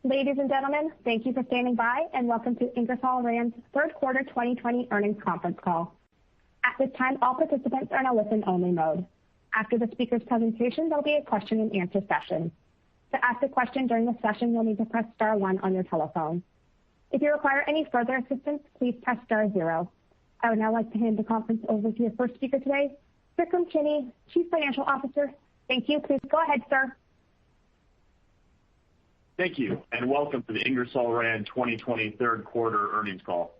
Ladies and gentlemen, thank you for standing by and welcome to Ingersoll-Rand's third quarter 2020 earnings conference call. At this time, all participants are in a listen-only mode. After the speaker's presentation, there'll be a question and answer session. To ask a question during the session, you'll need to press star 1 on your telephone. If you require any further assistance, please press star 0. I would now like to hand the conference over to your first speaker today, Vikram Kinney, Chief Financial Officer. Thank you. Please go ahead, sir. Thank you, and welcome to the Ingersoll-Rand 2020 third quarter earnings call.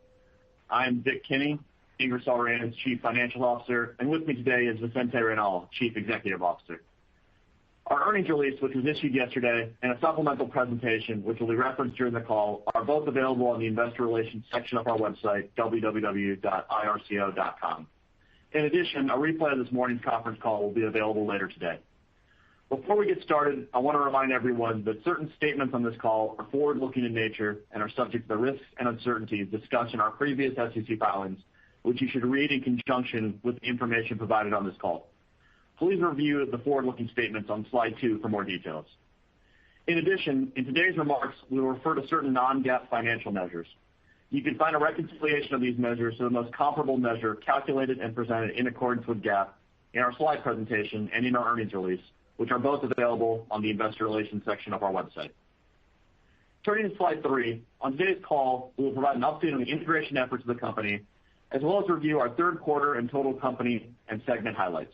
I'm Vic Kinney, Ingersoll-Rand's Chief Financial Officer, and with me today is Vicente Reynal, Chief Executive Officer. Our earnings release, which was issued yesterday, and a supplemental presentation, which will be referenced during the call, are both available on the investor relations section of our website, www.irco.com. In addition, a replay of this morning's conference call will be available later today. Before we get started, I want to remind everyone that certain statements on this call are forward-looking in nature and are subject to the risks and uncertainties discussed in our previous SEC filings, which you should read in conjunction with the information provided on this call. Please review the forward-looking statements on slide 2 for more details. In addition, in today's remarks, we will refer to certain non-GAAP financial measures. You can find a reconciliation of these measures to the most comparable measure calculated and presented in accordance with GAAP in our slide presentation and in our earnings release, which are both available on the investor relations section of our website. Turning to slide 3, on today's call, we will provide an update on the integration efforts of the company, as well as review our third quarter and total company and segment highlights.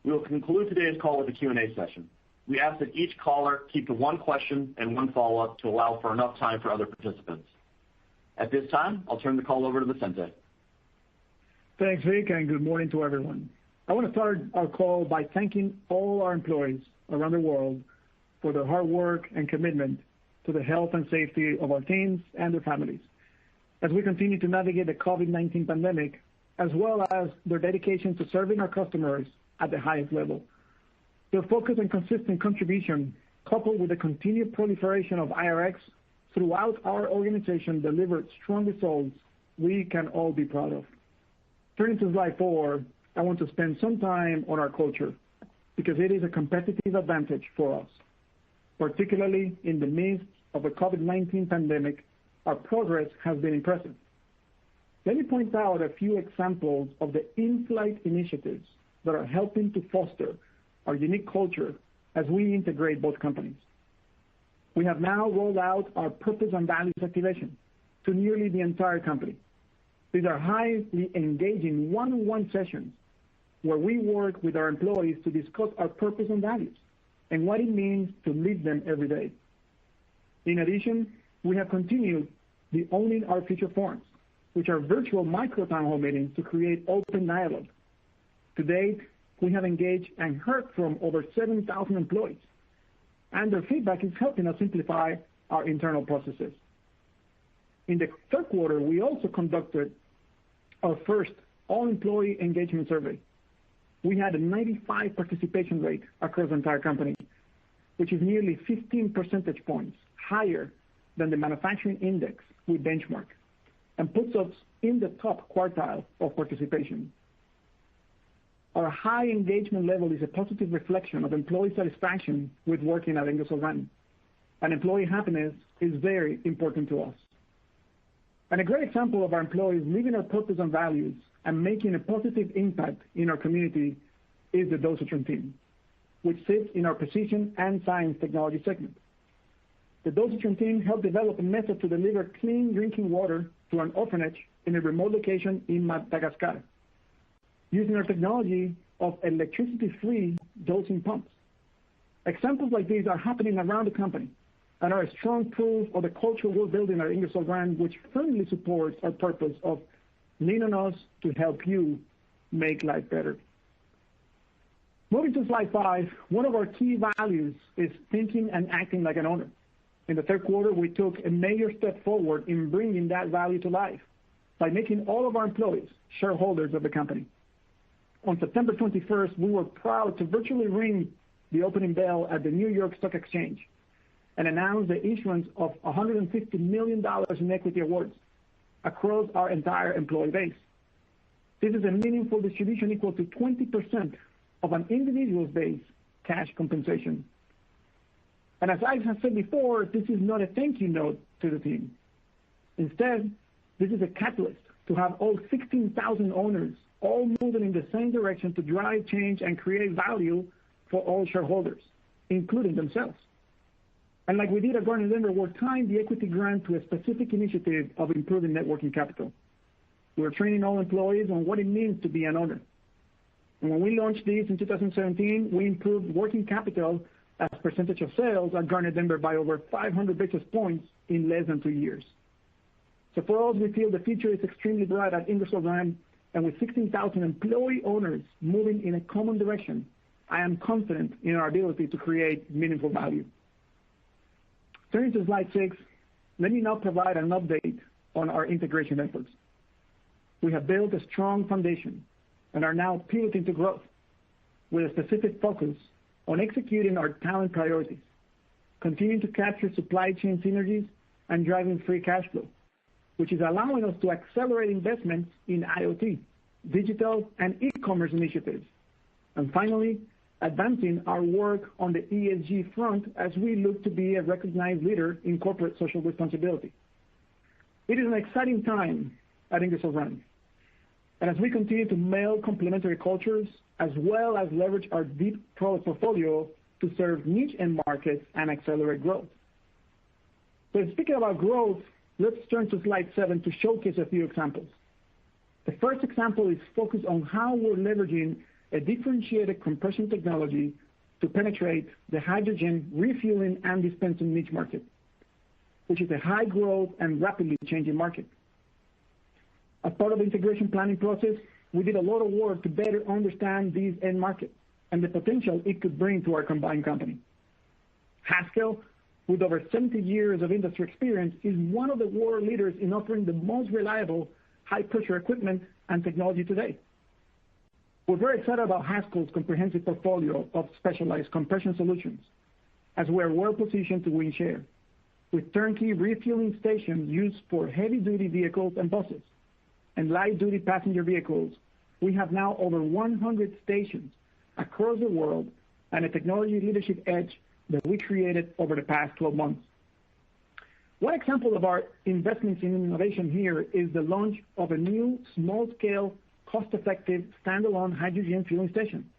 We will conclude today's call with a Q&A session. We ask that each caller keep to one question and one follow-up to allow for enough time for other participants. At this time, I'll turn the call over to Vicente. Thanks, Vic, and good morning to everyone. I want to start our call by thanking all our employees around the world for their hard work and commitment to the health and safety of our teams and their families as we continue to navigate the COVID-19 pandemic, as well as their dedication to serving our customers at the highest level. Their focus and consistent contribution, coupled with the continued proliferation of IRX throughout our organization, delivered strong results we can all be proud of. Turning to slide 4, I want to spend some time on our culture because it is a competitive advantage for us. Particularly in the midst of the COVID-19 pandemic, our progress has been impressive. Let me point out a few examples of the in-flight initiatives that are helping to foster our unique culture as we integrate both companies. We have now rolled out our purpose and values activation to nearly the entire company. These are highly engaging one-on-one sessions where we work with our employees to discuss our purpose and values and what it means to live them every day. In addition, we have continued the Owning Our Future forums, which are virtual micro-town hall meetings to create open dialogue. To date, we have engaged and heard from over 7,000 employees, and their feedback is helping us simplify our internal processes. In the third quarter, we also conducted our first all-employee engagement survey. We had a 95% participation rate across the entire company, which is nearly 15 percentage points higher than the manufacturing index we benchmark and puts us in the top quartile of participation. Our high engagement level is a positive reflection of employee satisfaction with working at Ingersoll-Rand, and employee happiness is very important to us. And a great example of our employees living our purpose and values and making a positive impact in our community is the dosatron team, which sits in our Precision and Science Technology segment. The dosatron team helped develop a method to deliver clean drinking water to an orphanage in a remote location in Madagascar, using our technology of electricity-free dosing pumps. Examples like these are happening around the company and are a strong proof of the culture we're building at Ingersoll-Rand, which firmly supports our purpose of lean on us to help you make life better. Moving to slide 5, one of our key values is thinking and acting like an owner. In the third quarter, we took a major step forward in bringing that value to life by making all of our employees shareholders of the company. On September 21st, we were proud to virtually ring the opening bell at the New York Stock Exchange and announce the issuance of $150 million in equity awards across our entire employee base. This is a meaningful distribution equal to 20% of an individual's base cash compensation. And as I have said before, this is not a thank you note to the team. Instead, this is a catalyst to have all 16,000 owners all moving in the same direction to drive change and create value for all shareholders, including themselves. And like we did at Gardner-Denver, we're tying the equity grant to a specific initiative of improving net working capital. We're training all employees on what it means to be an owner. And when we launched this in 2017, we improved working capital as percentage of sales at Gardner-Denver by over 500 basis points in less than 2 years. So for us, we feel the future is extremely bright at Ingersoll-Rand, and with 16,000 employee owners moving in a common direction, I am confident in our ability to create meaningful value. Turning to slide 6, let me now provide an update on our integration efforts. We have built a strong foundation and are now pivoting to growth with a specific focus on executing our talent priorities, continuing to capture supply chain synergies, and driving free cash flow, which is allowing us to accelerate investments in IoT, digital, and e-commerce initiatives. And finally, advancing our work on the ESG front as we look to be a recognized leader in corporate social responsibility. It is an exciting time at Ingersoll-Rand. And as we continue to meld complementary cultures, as well as leverage our deep product portfolio to serve niche end markets and accelerate growth. So speaking about growth, let's turn to slide 7 to showcase a few examples. The first example is focused on how we're leveraging a differentiated compression technology to penetrate the hydrogen refueling and dispensing niche market, which is a high growth and rapidly changing market. As part of the integration planning process, we did a lot of work to better understand these end markets and the potential it could bring to our combined company. Haskell, with over 70 years of industry experience, is one of the world leaders in offering the most reliable high-pressure equipment and technology today. We're very excited about Haskell's comprehensive portfolio of specialized compression solutions, as we are well positioned to win share, with turnkey refueling stations used for heavy-duty vehicles and buses, and light-duty passenger vehicles. We have now over 100 stations across the world and a technology leadership edge that we created over the past 12 months. One example of our investments in innovation here is the launch of a new small-scale, cost-effective standalone hydrogen fueling station,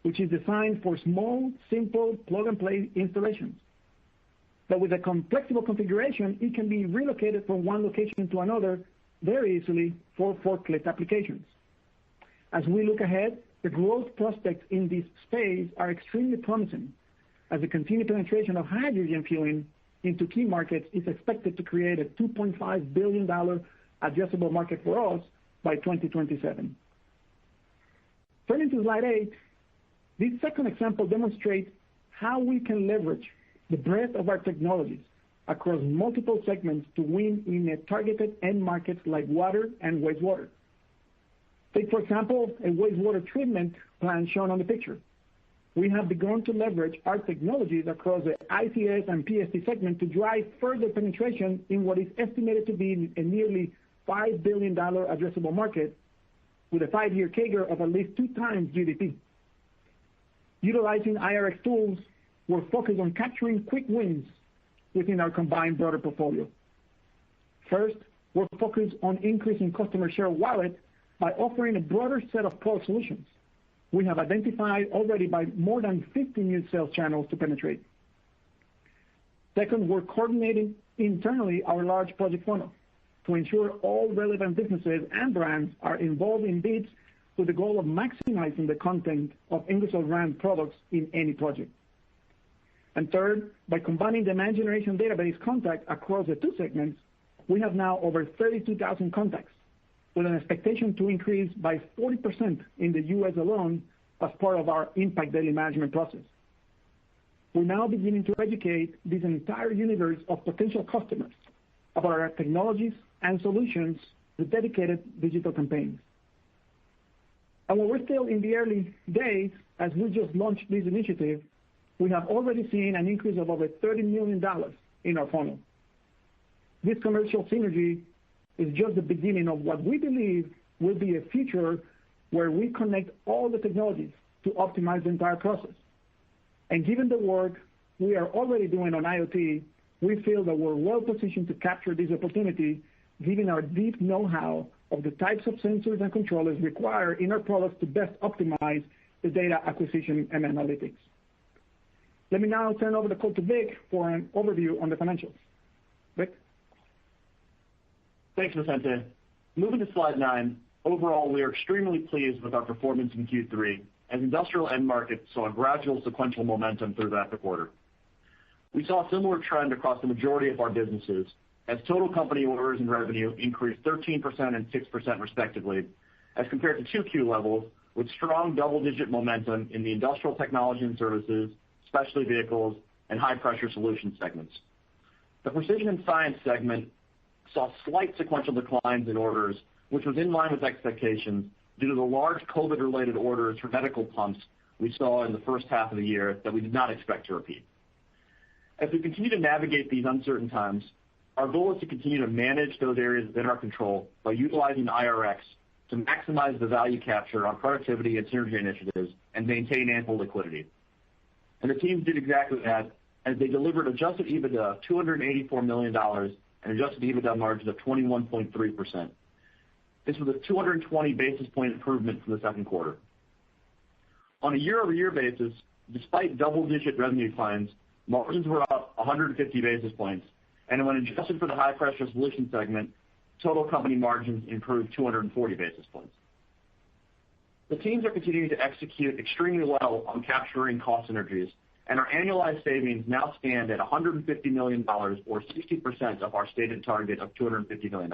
which is designed for small, simple plug-and-play installations. But with a flexible configuration, it can be relocated from one location to another very easily for forklift applications. As we look ahead, the growth prospects in this space are extremely promising, as the continued penetration of hydrogen fueling into key markets is expected to create a $2.5 billion addressable market for us by 2027. Turning to slide 8, this second example demonstrates how we can leverage the breadth of our technologies across multiple segments to win in a targeted end markets like water and wastewater. Take, for example, a wastewater treatment plant shown on the picture. We have begun to leverage our technologies across the ICS and PST segment to drive further penetration in what is estimated to be a nearly $5 billion addressable market with a 5-year CAGR of at least 2 times GDP. Utilizing IRX tools, we're focused on capturing quick wins within our combined broader portfolio. First, we're focused on increasing customer share of wallet by offering a broader set of product solutions. We have identified already by more than 50 new sales channels to penetrate. Second, we're coordinating internally our large project funnel to ensure all relevant businesses and brands are involved in bids with the goal of maximizing the content of Ingersoll-Rand products in any project. And third, by combining demand generation database contact across the 2 segments, we have now over 32,000 contacts, with an expectation to increase by 40% in the U.S. alone as part of our impact daily management process. We're now beginning to educate this entire universe of potential customers about our technologies and solutions with dedicated digital campaigns. And while we're still in the early days, as we just launched this initiative, we have already seen an increase of over $30 million in our funnel. This commercial synergy is just the beginning of what we believe will be a future where we connect all the technologies to optimize the entire process. And given the work we are already doing on IoT, we feel that we're well positioned to capture this opportunity given our deep know-how of the types of sensors and controllers required in our products to best optimize the data acquisition and analytics. Let me now turn over the call to Vic for an overview on the financials. Vic? Thanks, Vicente. Moving to slide 9, overall, we are extremely pleased with our performance in Q3, as industrial end markets saw a gradual sequential momentum throughout the quarter. We saw a similar trend across the majority of our businesses, as total company orders and revenue increased 13% and 6% respectively, as compared to 2Q levels, with strong double-digit momentum in the Industrial Technology and Services, Specialty Vehicles, and High Pressure Solutions segments. The Precision and Science segment saw slight sequential declines in orders, which was in line with expectations due to the large COVID-related orders for medical pumps we saw in the first half of the year that we did not expect to repeat. As we continue to navigate these uncertain times, our goal is to continue to manage those areas within our control by utilizing IRX to maximize the value capture on productivity and synergy initiatives and maintain ample liquidity. And the teams did exactly that, as they delivered adjusted EBITDA of $284 million and adjusted EBITDA margins of 21.3%. This was a 220 basis point improvement from the second quarter. On a year-over-year basis, despite double-digit revenue declines, margins were up 150 basis points, and when adjusted for the High Pressure Solutions segment, total company margins improved 240 basis points. The teams are continuing to execute extremely well on capturing cost synergies, and our annualized savings now stand at $150 million, or 60% of our stated target of $250 million.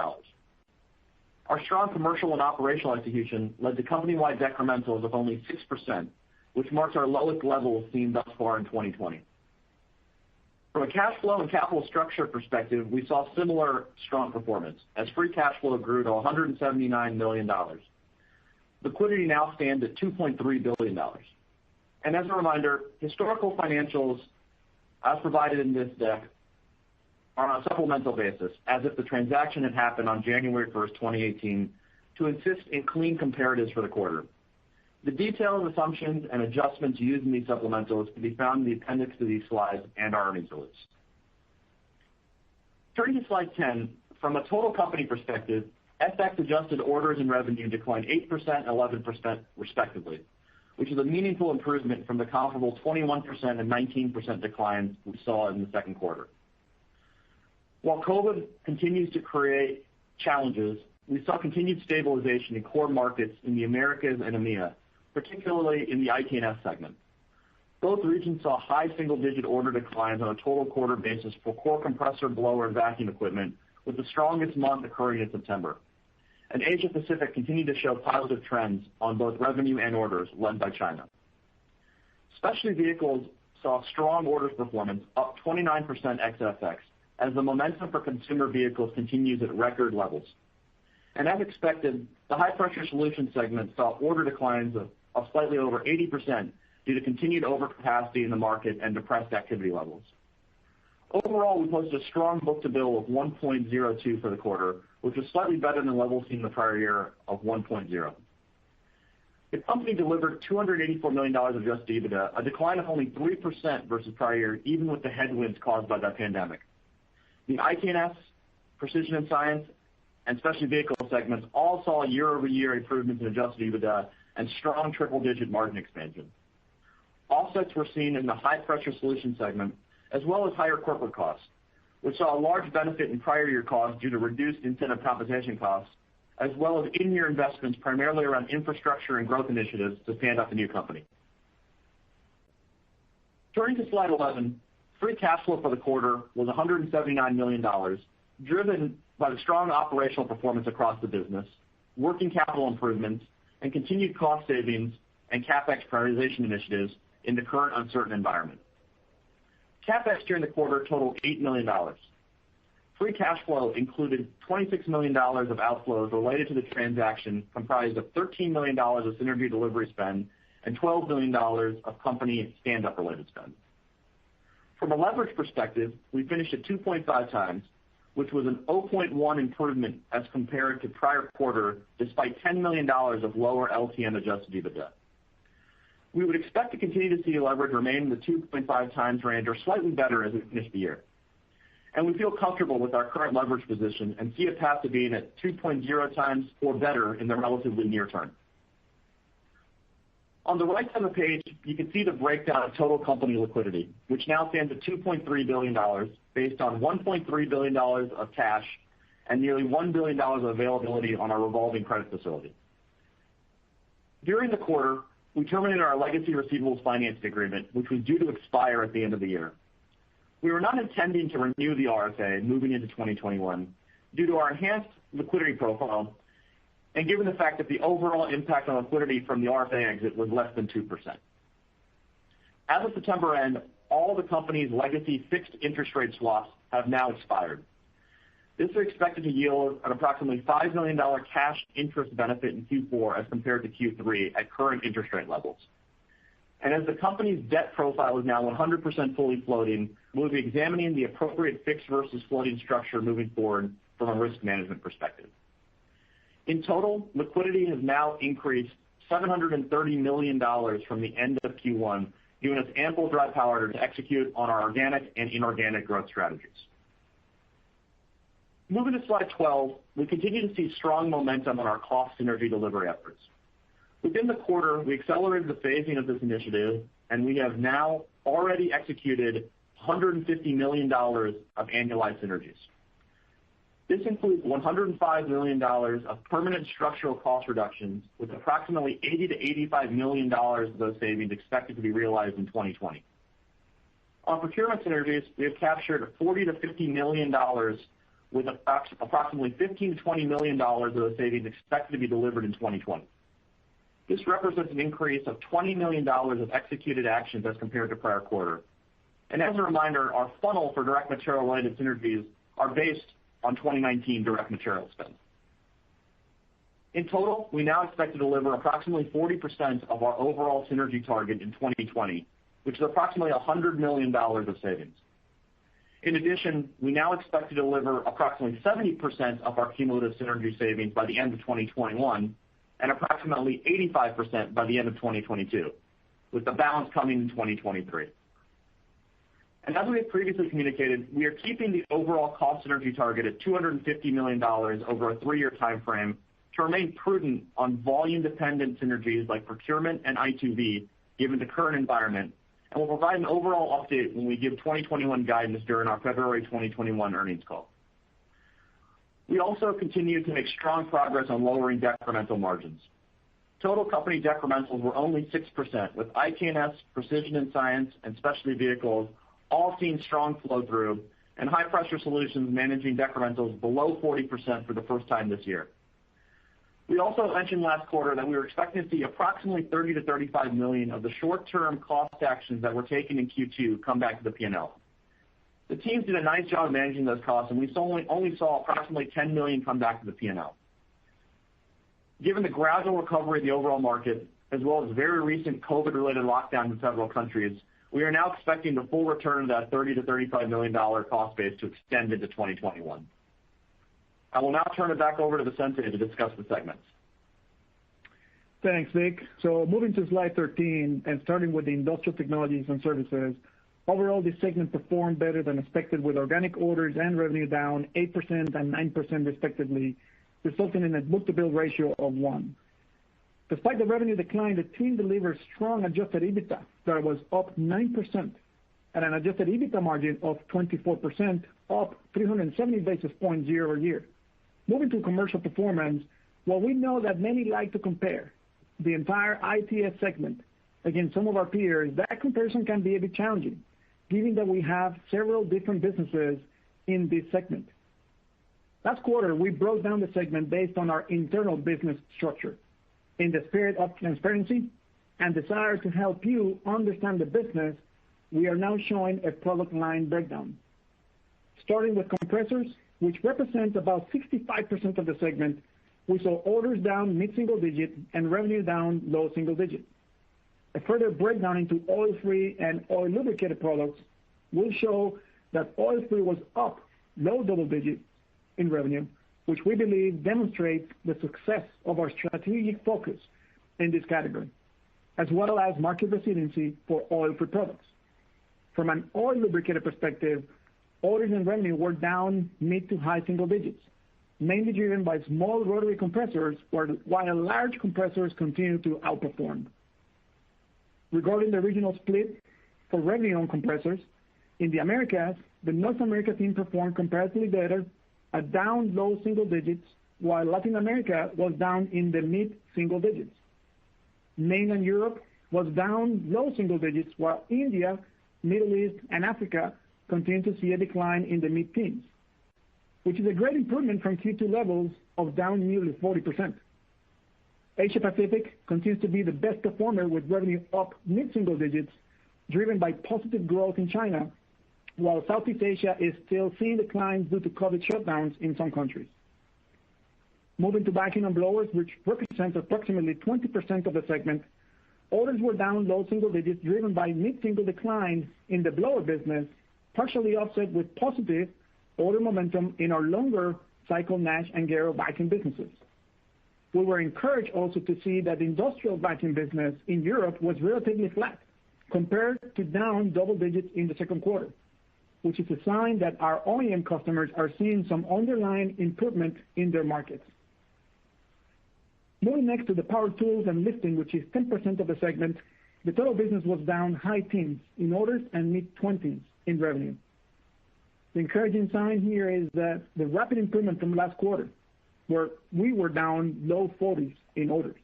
Our strong commercial and operational execution led to company-wide decrementals of only 6%, which marks our lowest level seen thus far in 2020. From a cash flow and capital structure perspective, we saw similar strong performance, as free cash flow grew to $179 million. Liquidity now stands at $2.3 billion. And as a reminder, historical financials, as provided in this deck, are on a supplemental basis, as if the transaction had happened on January 1st, 2018, to insist in clean comparatives for the quarter. The detailed assumptions and adjustments used in these supplementals can be found in the appendix to these slides and our earnings release. Turning to slide 10, from a total company perspective, FX adjusted orders and revenue declined 8% and 11% respectively, which is a meaningful improvement from the comparable 21% and 19% declines we saw in the second quarter. While COVID continues to create challenges, we saw continued stabilization in core markets in the Americas and EMEA, particularly in the IT&S segment. Both regions saw high single-digit order declines on a total quarter basis for core compressor, blower, and vacuum equipment, with the strongest month occurring in September. And Asia Pacific continued to show positive trends on both revenue and orders, led by China. Specialty Vehicles saw strong orders performance, up 29% ex-FX, as the momentum for consumer vehicles continues at record levels. And as expected, the High Pressure Solutions segment saw order declines of slightly over 80% due to continued overcapacity in the market and depressed activity levels. Overall, we posted a strong book-to-bill of 1.02 for the quarter, which was slightly better than levels seen in the prior year of 1.0. The company delivered $284 million of adjusted EBITDA, a decline of only 3% versus prior year, even with the headwinds caused by the pandemic. The IT&S, Precision and Science, and Specialty Vehicle segments all saw year-over-year improvements in adjusted EBITDA and strong triple-digit margin expansion. Offsets were seen in the High Pressure Solutions segment, as well as higher corporate costs, which saw a large benefit in prior year costs due to reduced incentive compensation costs, as well as in-year investments primarily around infrastructure and growth initiatives to stand up the new company. Turning to slide 11, free cash flow for the quarter was $179 million, driven by the strong operational performance across the business, working capital improvements, and continued cost savings and CapEx prioritization initiatives in the current uncertain environment. CapEx during the quarter totaled $8 million. Free cash flow included $26 million of outflows related to the transaction, comprised of $13 million of synergy delivery spend and $12 million of company stand-up related spend. From a leverage perspective, we finished at 2.5 times, which was an 0.1 improvement as compared to prior quarter, despite $10 million of lower LTM adjusted EBITDA. We would expect to continue to see leverage remain in the 2.5 times range or slightly better as we finish the year. And we feel comfortable with our current leverage position and see a path to being at 2.0 times or better in the relatively near term. On the right side of the page, you can see the breakdown of total company liquidity, which now stands at $2.3 billion, based on $1.3 billion of cash and nearly $1 billion of availability on our revolving credit facility. During the quarter, we terminated our legacy receivables financing agreement, which was due to expire at the end of the year. We were not intending to renew the RFA moving into 2021 due to our enhanced liquidity profile and given the fact that the overall impact on liquidity from the RFA exit was less than 2%. As of September end, all the company's legacy fixed interest rate swaps have now expired. This is expected to yield an approximately $5 million cash interest benefit in Q4 as compared to Q3 at current interest rate levels. And as the company's debt profile is now 100% fully floating, we'll be examining the appropriate fixed versus floating structure moving forward from a risk management perspective. In total, liquidity has now increased $730 million from the end of Q1, giving us ample dry powder to execute on our organic and inorganic growth strategies. Moving to slide 12, we continue to see strong momentum on our cost synergy delivery efforts. Within the quarter, we accelerated the phasing of this initiative, and we have now already executed $150 million of annualized synergies. This includes $105 million of permanent structural cost reductions, with approximately $80 to $85 million of those savings expected to be realized in 2020. On procurement synergies, we have captured $40 to $50 million, with approximately $15 to $20 million of those savings expected to be delivered in 2020. This represents an increase of $20 million of executed actions as compared to prior quarter. And as a reminder, our funnel for direct material-related synergies are based on 2019 direct material spend. In total, we now expect to deliver approximately 40% of our overall synergy target in 2020, which is approximately $100 million of savings. In addition, we now expect to deliver approximately 70% of our cumulative synergy savings by the end of 2021 and approximately 85% by the end of 2022, with the balance coming in 2023. And as we have previously communicated, we are keeping the overall cost synergy target at $250 million over a 3-year time frame to remain prudent on volume-dependent synergies like procurement and I2V, given the current environment, and we'll provide an overall update when we give 2021 guidance during our February 2021 earnings call. We also continue to make strong progress on lowering decremental margins. Total company decrementals were only 6%, with ITNS, Precision and Science, and Specialty Vehicles all seeing strong flow-through, and High Pressure Solutions managing decrementals below 40% for the first time this year. We also mentioned last quarter that we were expecting to see approximately $30 to $35 million of the short-term cost actions that were taken in Q2 come back to the P&L. The teams did a nice job managing those costs, and we only saw approximately $10 million come back to the P&L. Given the gradual recovery of the overall market, as well as very recent COVID-related lockdowns in several countries, we are now expecting the full return of that $30 to $35 million cost base to extend into 2021. I will now turn it back over to Vicente to discuss the segments. Thanks, Vic. So moving to slide 13 and starting with the Industrial Technologies and Services, overall this segment performed better than expected with organic orders and revenue down 8% and 9% respectively, resulting in a book-to-bill ratio of 1. Despite the revenue decline, the team delivered strong adjusted EBITDA that was up 9% and an adjusted EBITDA margin of 24%, up 370 basis points year over year. Moving to commercial performance, while we know that many like to compare the entire ITS segment against some of our peers, that comparison can be a bit challenging, given that we have several different businesses in this segment. Last quarter, we broke down the segment based on our internal business structure. In the spirit of transparency and desire to help you understand the business, we are now showing a product line breakdown. Starting with compressors, which represent about 65% of the segment, we saw orders down mid-single digit and revenue down low single digit. A further breakdown into oil-free and oil lubricated products will show that oil-free was up low double digit in revenue, which we believe demonstrates the success of our strategic focus in this category. as well as market resiliency for oil-free products. From an oil lubricator perspective, orders and revenue were down mid to high single digits, mainly driven by small rotary compressors, while large compressors continue to outperform. Regarding the regional split for revenue on compressors, in the Americas, the North America team performed comparatively better at down low single digits, while Latin America was down in the mid-single digits. Mainland Europe was down low single digits, while India, Middle East, and Africa continued to see a decline in the mid-teens, which is a great improvement from Q2 levels of down nearly 40%. Asia Pacific continues to be the best performer with revenue up mid-single digits, driven by positive growth in China, while Southeast Asia is still seeing declines due to COVID shutdowns in some countries. Moving to vacuum and blowers, which represents approximately 20% of the segment, orders were down low single digits, driven by mid-single declines in the blower business, partially offset with positive order momentum in our longer cycle Nash and Garo vacuum businesses. We were encouraged also to see that the industrial vacuum business in Europe was relatively flat compared to down double digits in the second quarter, which is a sign that our OEM customers are seeing some underlying improvement in their markets. Moving next to the power tools and lifting, which is 10% of the segment, the total business was down high teens in orders and mid-20s in revenue. The encouraging sign here is that the rapid improvement from last quarter, where we were down low 40s in orders.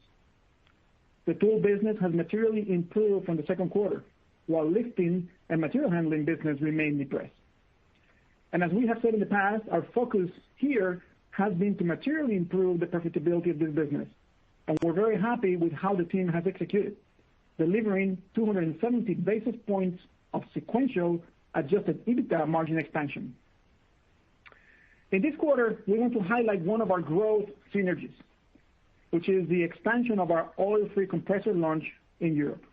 The tool business has materially improved from the second quarter, while lifting and material handling business remain depressed. And as we have said in the past, our focus here has been to materially improve the profitability of this business, and we're very happy with how the team has executed, delivering 270 basis points of sequential adjusted EBITDA margin expansion. In this quarter, we want to highlight one of our growth synergies, which is the expansion of our oil-free compressor launch in Europe.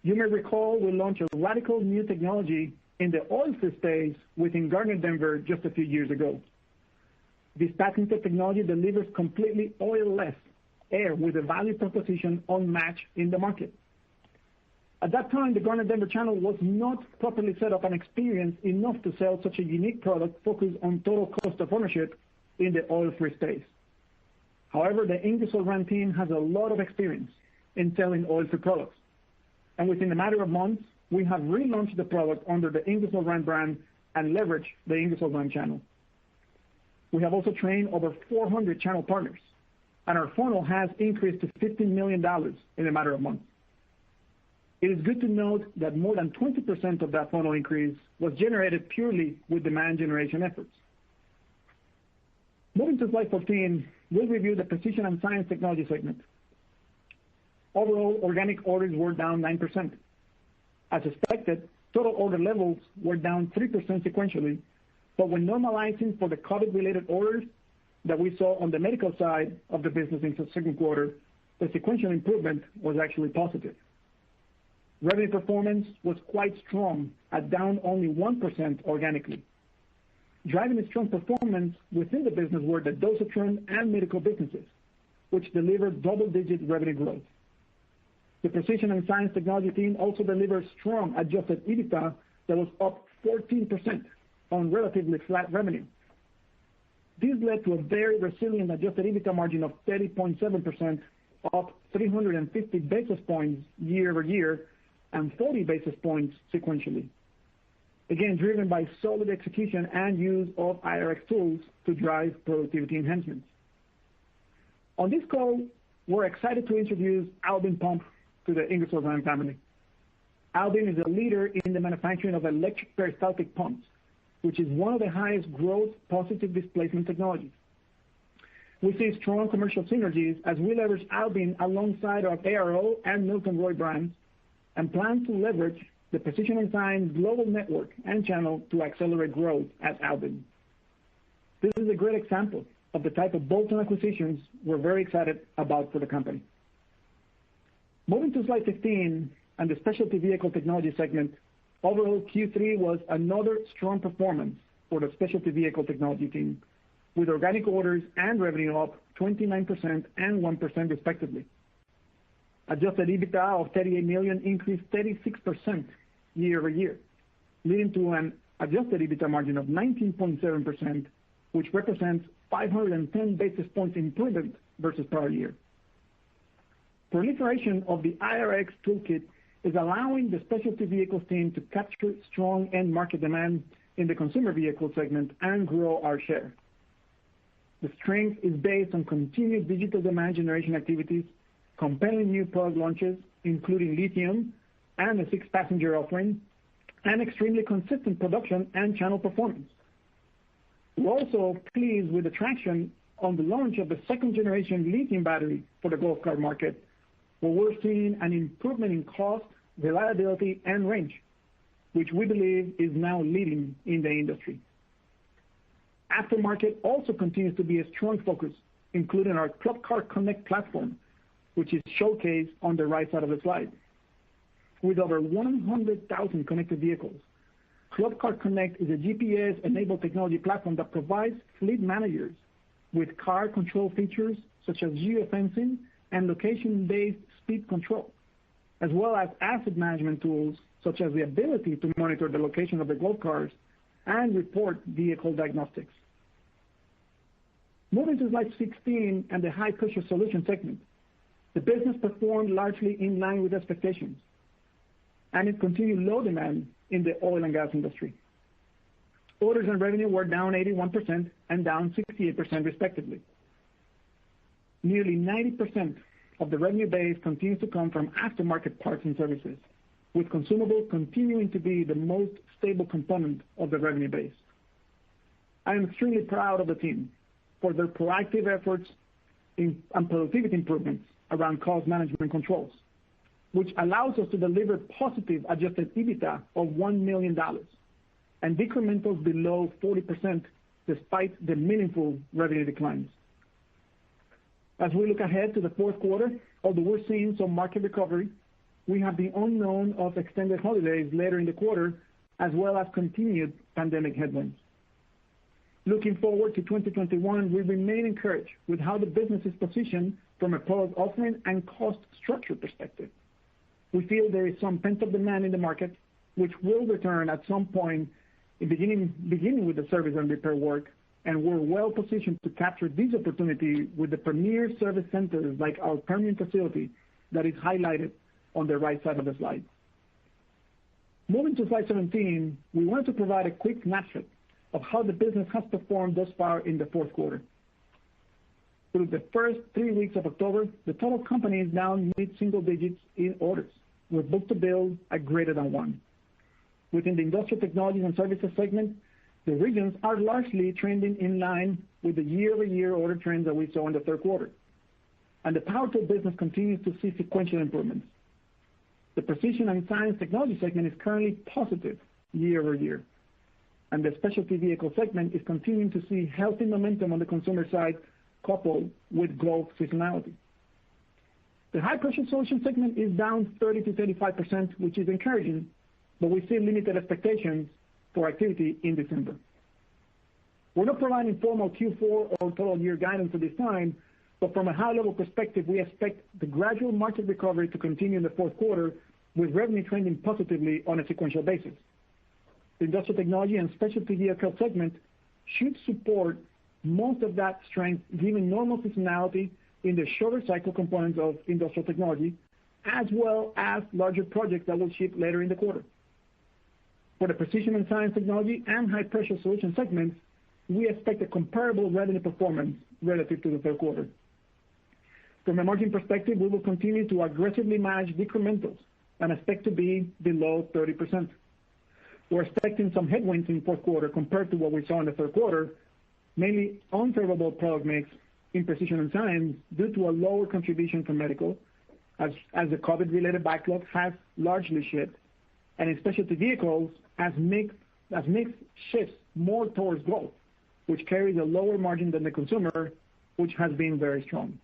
You may recall we launched a radical new technology in the oil-free space within Gardner-Denver just a few years ago. This patented technology delivers completely oil-less air with a value proposition unmatched in the market. At that time, the Gardner-Denver channel was not properly set up and experienced enough to sell such a unique product focused on total cost of ownership in the oil-free space. However, the Ingersoll-Rand team has a lot of experience in selling oil-free products, and within a matter of months, we have relaunched the product under the Ingersoll-Rand brand and leveraged the Ingersoll-Rand channel. We have also trained over 400 channel partners, and our funnel has increased to $15 million in a matter of months. It is good to note that more than 20% of that funnel increase was generated purely with demand generation efforts. Moving to slide 14, we'll review the Precision and Science Technology segment. Overall, organic orders were down 9%. As expected, total order levels were down 3% sequentially, but when normalizing for the COVID-related orders that we saw on the medical side of the business in the second quarter, the sequential improvement was actually positive. Revenue performance was quite strong at down only 1% organically. Driving the strong performance within the business were the dosatron and medical businesses, which delivered double-digit revenue growth. The Precision and Science Technology team also delivered strong adjusted EBITDA that was up 14% on relatively flat revenue. This led to a very resilient adjusted EBITDA margin of 30.7%, up 350 basis points year over year and 40 basis points sequentially. Again, driven by solid execution and use of IRX tools to drive productivity enhancements. On this call, we're excited to introduce Albin Pump to the Ingersoll-Rand family. Albin is a leader in the manufacturing of electric peristaltic pumps, which is one of the highest growth positive displacement technologies. We see strong commercial synergies as we leverage Albin alongside our ARO and Milton Roy brands and plan to leverage the Precision and Science global network and channel to accelerate growth at Albin. This is a great example of the type of bolt-on acquisitions we're very excited about for the company. Moving to slide 15 and the Specialty Vehicle Technology segment, overall Q3 was another strong performance for the Specialty Vehicle Technology team, with organic orders and revenue up 29% and 1% respectively. Adjusted EBITDA of $38 million increased 36% year-over-year, leading to an adjusted EBITDA margin of 19.7%, which represents 510 basis points improvement versus prior year. Proliferation of the IRX toolkit is allowing the specialty vehicles team to capture strong end market demand in the consumer vehicle segment and grow our share. The strength is based on continued digital demand generation activities, compelling new product launches, including lithium and a 6-passenger offering, and extremely consistent production and channel performance. We're also pleased with the traction on the launch of the second-generation lithium battery for the golf cart market, where we're seeing an improvement in cost, reliability, and range, which we believe is now leading in the industry. Aftermarket also continues to be a strong focus, including our Club Car Connect platform, which is showcased on the right side of the slide. With over 100,000 connected vehicles, Club Car Connect is a GPS-enabled technology platform that provides fleet managers with car control features such as geofencing and location-based speed control, as well as asset management tools such as the ability to monitor the location of the golf cars and report vehicle diagnostics. Moving to slide 16 and the High Pressure Solutions segment, the business performed largely in line with expectations, and it continued low demand in the oil and gas industry. Orders and revenue were down 81% and down 68% respectively. Nearly 90% of the revenue base continues to come from aftermarket parts and services, with consumables continuing to be the most stable component of the revenue base. I am extremely proud of the team for their proactive efforts and productivity improvements around cost management controls, which allows us to deliver positive adjusted EBITDA of $1 million and decrementals below 40% despite the meaningful revenue declines. As we look ahead to the fourth quarter, although we're seeing some market recovery, we have the unknown of extended holidays later in the quarter, as well as continued pandemic headwinds. Looking forward to 2021, we remain encouraged with how the business is positioned from a product offering and cost structure perspective. We feel there is some pent-up demand in the market, which will return at some point beginning with the service and repair work, and we're well positioned to capture this opportunity with the premier service centers like our Permian facility that is highlighted on the right side of the slide. Moving to slide 17, we wanted to provide a quick snapshot of how the business has performed thus far in the fourth quarter. Through the first 3 weeks of October, the total company is down mid-single digits in orders, with book-to-bill at greater than 1. Within the Industrial Technologies and Services segment, the regions are largely trending in line with the year-over-year order trends that we saw in the third quarter. And the Power Tool business continues to see sequential improvements. The Precision and Science Technology segment is currently positive year-over-year. And the Specialty Vehicle segment is continuing to see healthy momentum on the consumer side, coupled with growth seasonality. The High Pressure Solutions segment is down 30 to 35%, which is encouraging, but we see limited expectations for activity in December. We're not providing formal Q4 or total year guidance at this time, but from a high-level perspective, we expect the gradual market recovery to continue in the fourth quarter, with revenue trending positively on a sequential basis. The Industrial Technology and Specialty Vehicle segment should support most of that strength, given normal seasonality in the shorter cycle components of Industrial Technology, as well as larger projects that will ship later in the quarter. For the Precision and Science Technology and High Pressure Solutions segments, we expect a comparable revenue performance relative to the third quarter. From a margin perspective, we will continue to aggressively manage decrementals and expect to be below 30%. We're expecting some headwinds in the fourth quarter compared to what we saw in the third quarter, mainly unfavorable product mix in Precision and Science due to a lower contribution from medical, as the COVID-related backlog has largely shipped, and in Specialty Vehicles as mix shifts more towards growth, which carries a lower margin than the consumer, which has been very strong.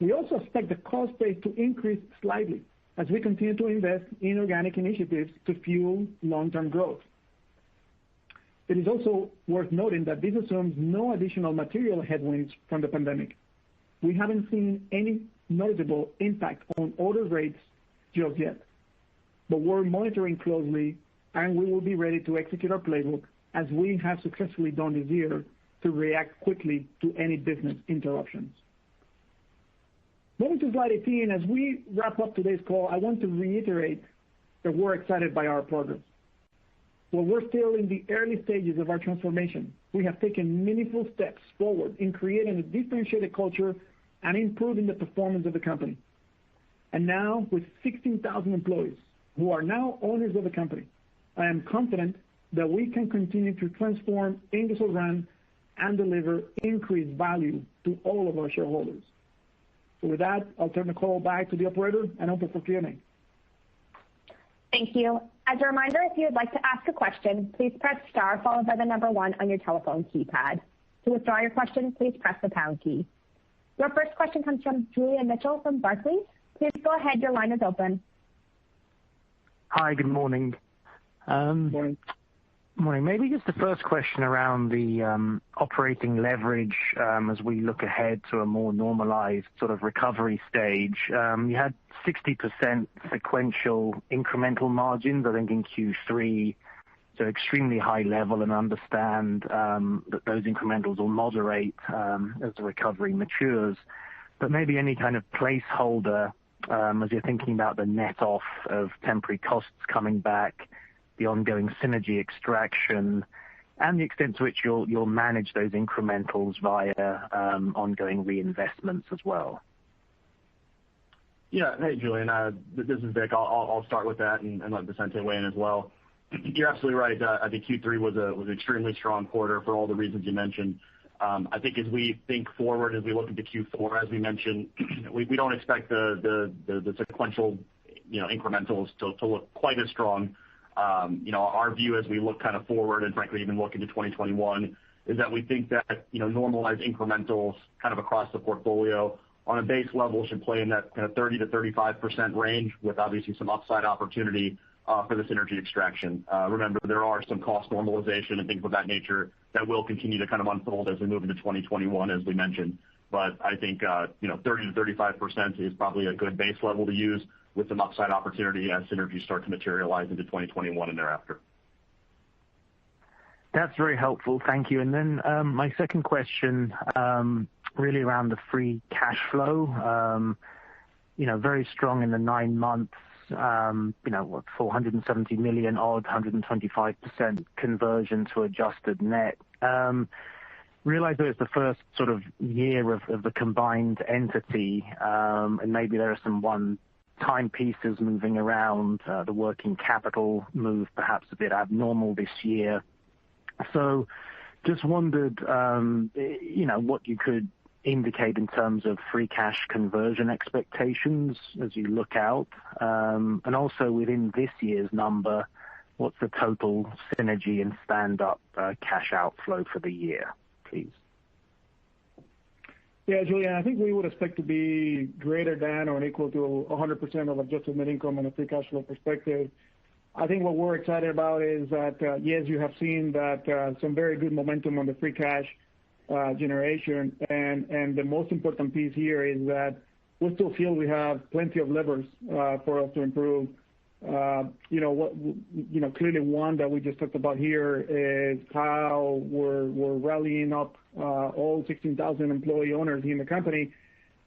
We also expect the cost base to increase slightly as we continue to invest in organic initiatives to fuel long-term growth. It is also worth noting that this assumes no additional material headwinds from the pandemic. We haven't seen any noticeable impact on order rates just yet, but we're monitoring closely, and we will be ready to execute our playbook as we have successfully done this year to react quickly to any business interruptions. Moving to slide 18, as we wrap up today's call, I want to reiterate that we're excited by our progress. While we're still in the early stages of our transformation, we have taken meaningful steps forward in creating a differentiated culture and improving the performance of the company. And now, with 16,000 employees who are now owners of the company, I am confident that we can continue to transform Ingersoll-Rand and deliver increased value to all of our shareholders. So with that, I'll turn the call back to the operator and open for Q&A. Thank you. As a reminder, if you would like to ask a question, please press star followed by the number 1 on your telephone keypad. To withdraw your question, please press the pound key. Your first question comes from Julian Mitchell from Barclays. Please go ahead. Your line is open. Hi, good morning. Morning. Morning. Maybe just the first question around the operating leverage as we look ahead to a more normalized sort of recovery stage. You had 60% sequential incremental margins, I think, in Q3, so extremely high level, and understand that those incrementals will moderate as the recovery matures. But maybe any kind of placeholder as you're thinking about the net off of temporary costs coming back, the ongoing synergy extraction, and the extent to which you'll manage those incrementals via ongoing reinvestments as well. Yeah. Hey, Julian. This is Vic. I'll start with that and let Vicente weigh in as well. You're absolutely right. I think Q3 was an extremely strong quarter for all the reasons you mentioned. I think as we think forward, as we look into Q4, as we mentioned, we don't expect the sequential incrementals to look quite as strong. Our view as we look kind of forward and frankly even look into 2021 is that we think that normalized incrementals kind of across the portfolio on a base level should play in that kind of 30 to 35% range, with obviously some upside opportunity for the synergy extraction. Remember, there are some cost normalization and things of that nature that will continue to kind of unfold as we move into 2021, as we mentioned. But I think 30 to 35% is probably a good base level to use, with some upside opportunity as synergies start to materialize into 2021 and thereafter. That's very helpful. Thank you. And then my second question, really around the free cash flow. Very strong in the 9 months, 470 million odd, 125% conversion to adjusted net. Realize that it's the first sort of year of the combined entity, and maybe there are some one-time pieces moving around. The working capital move perhaps a bit abnormal this year. So just wondered, what you could indicate in terms of free cash conversion expectations as you look out, and also within this year's number, what's the total synergy and stand-up cash outflow for the year, please? Yeah, Julian, I think we would expect to be greater than or equal to 100% of adjusted net income on a free cash flow perspective. I think what we're excited about is that, yes, you have seen that some very good momentum on the free cash generation. And the most important piece here is that we still feel we have plenty of levers for us to improve. Clearly one that we just talked about here is how we're rallying up all 16,000 employee owners in the company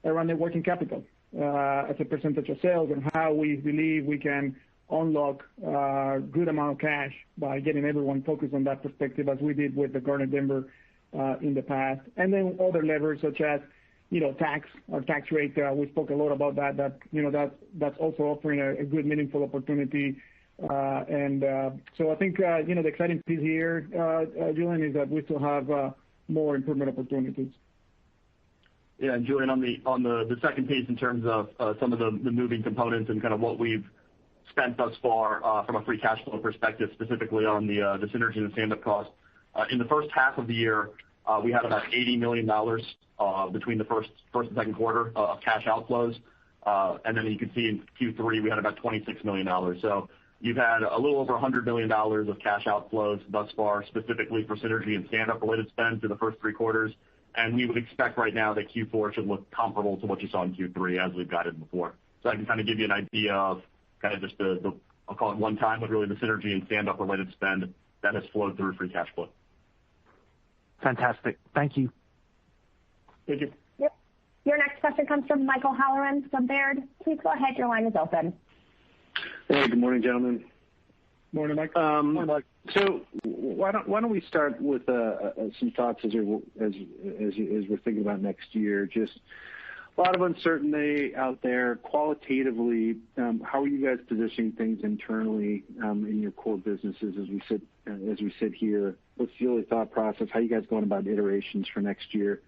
around their working capital as a percentage of sales, and how we believe we can unlock a good amount of cash by getting everyone focused on that perspective, as we did with the Garnet Denver in the past. And then other levers such as tax, our tax rate. We spoke a lot about that. That's also offering a good, meaningful opportunity. So I think the exciting piece here, Julian, is that we still have more improvement opportunities. Yeah, and Julian, on the second piece in terms of some of the moving components and kind of what we've spent thus far from a free cash flow perspective, specifically on the synergy and stand-up cost. In the first half of the year, we had about $80 million between the first and second quarter of cash outflows. And then you can see in Q3 we had about $26 million. So you've had a little over $100 million of cash outflows thus far, specifically for synergy and stand-up related spend through the first 3 quarters. And we would expect right now that Q4 should look comparable to what you saw in Q3 as we've guided before. So I can kind of give you an idea of kind of just the I'll call it one time, but really the synergy and stand-up related spend that has flowed through free cash flow. Fantastic. Thank you. Thank you. Yep. Your next question comes from Michael Halloran from Baird. Please go ahead. Your line is open. Hey, good morning, gentlemen. Morning, Mike. Morning, Mike. So why don't we start with some thoughts as we're thinking about next year? Just a lot of uncertainty out there. Qualitatively, how are you guys positioning things internally in your core businesses as we sit here? What's the early thought process? How are you guys going about iterations for next year?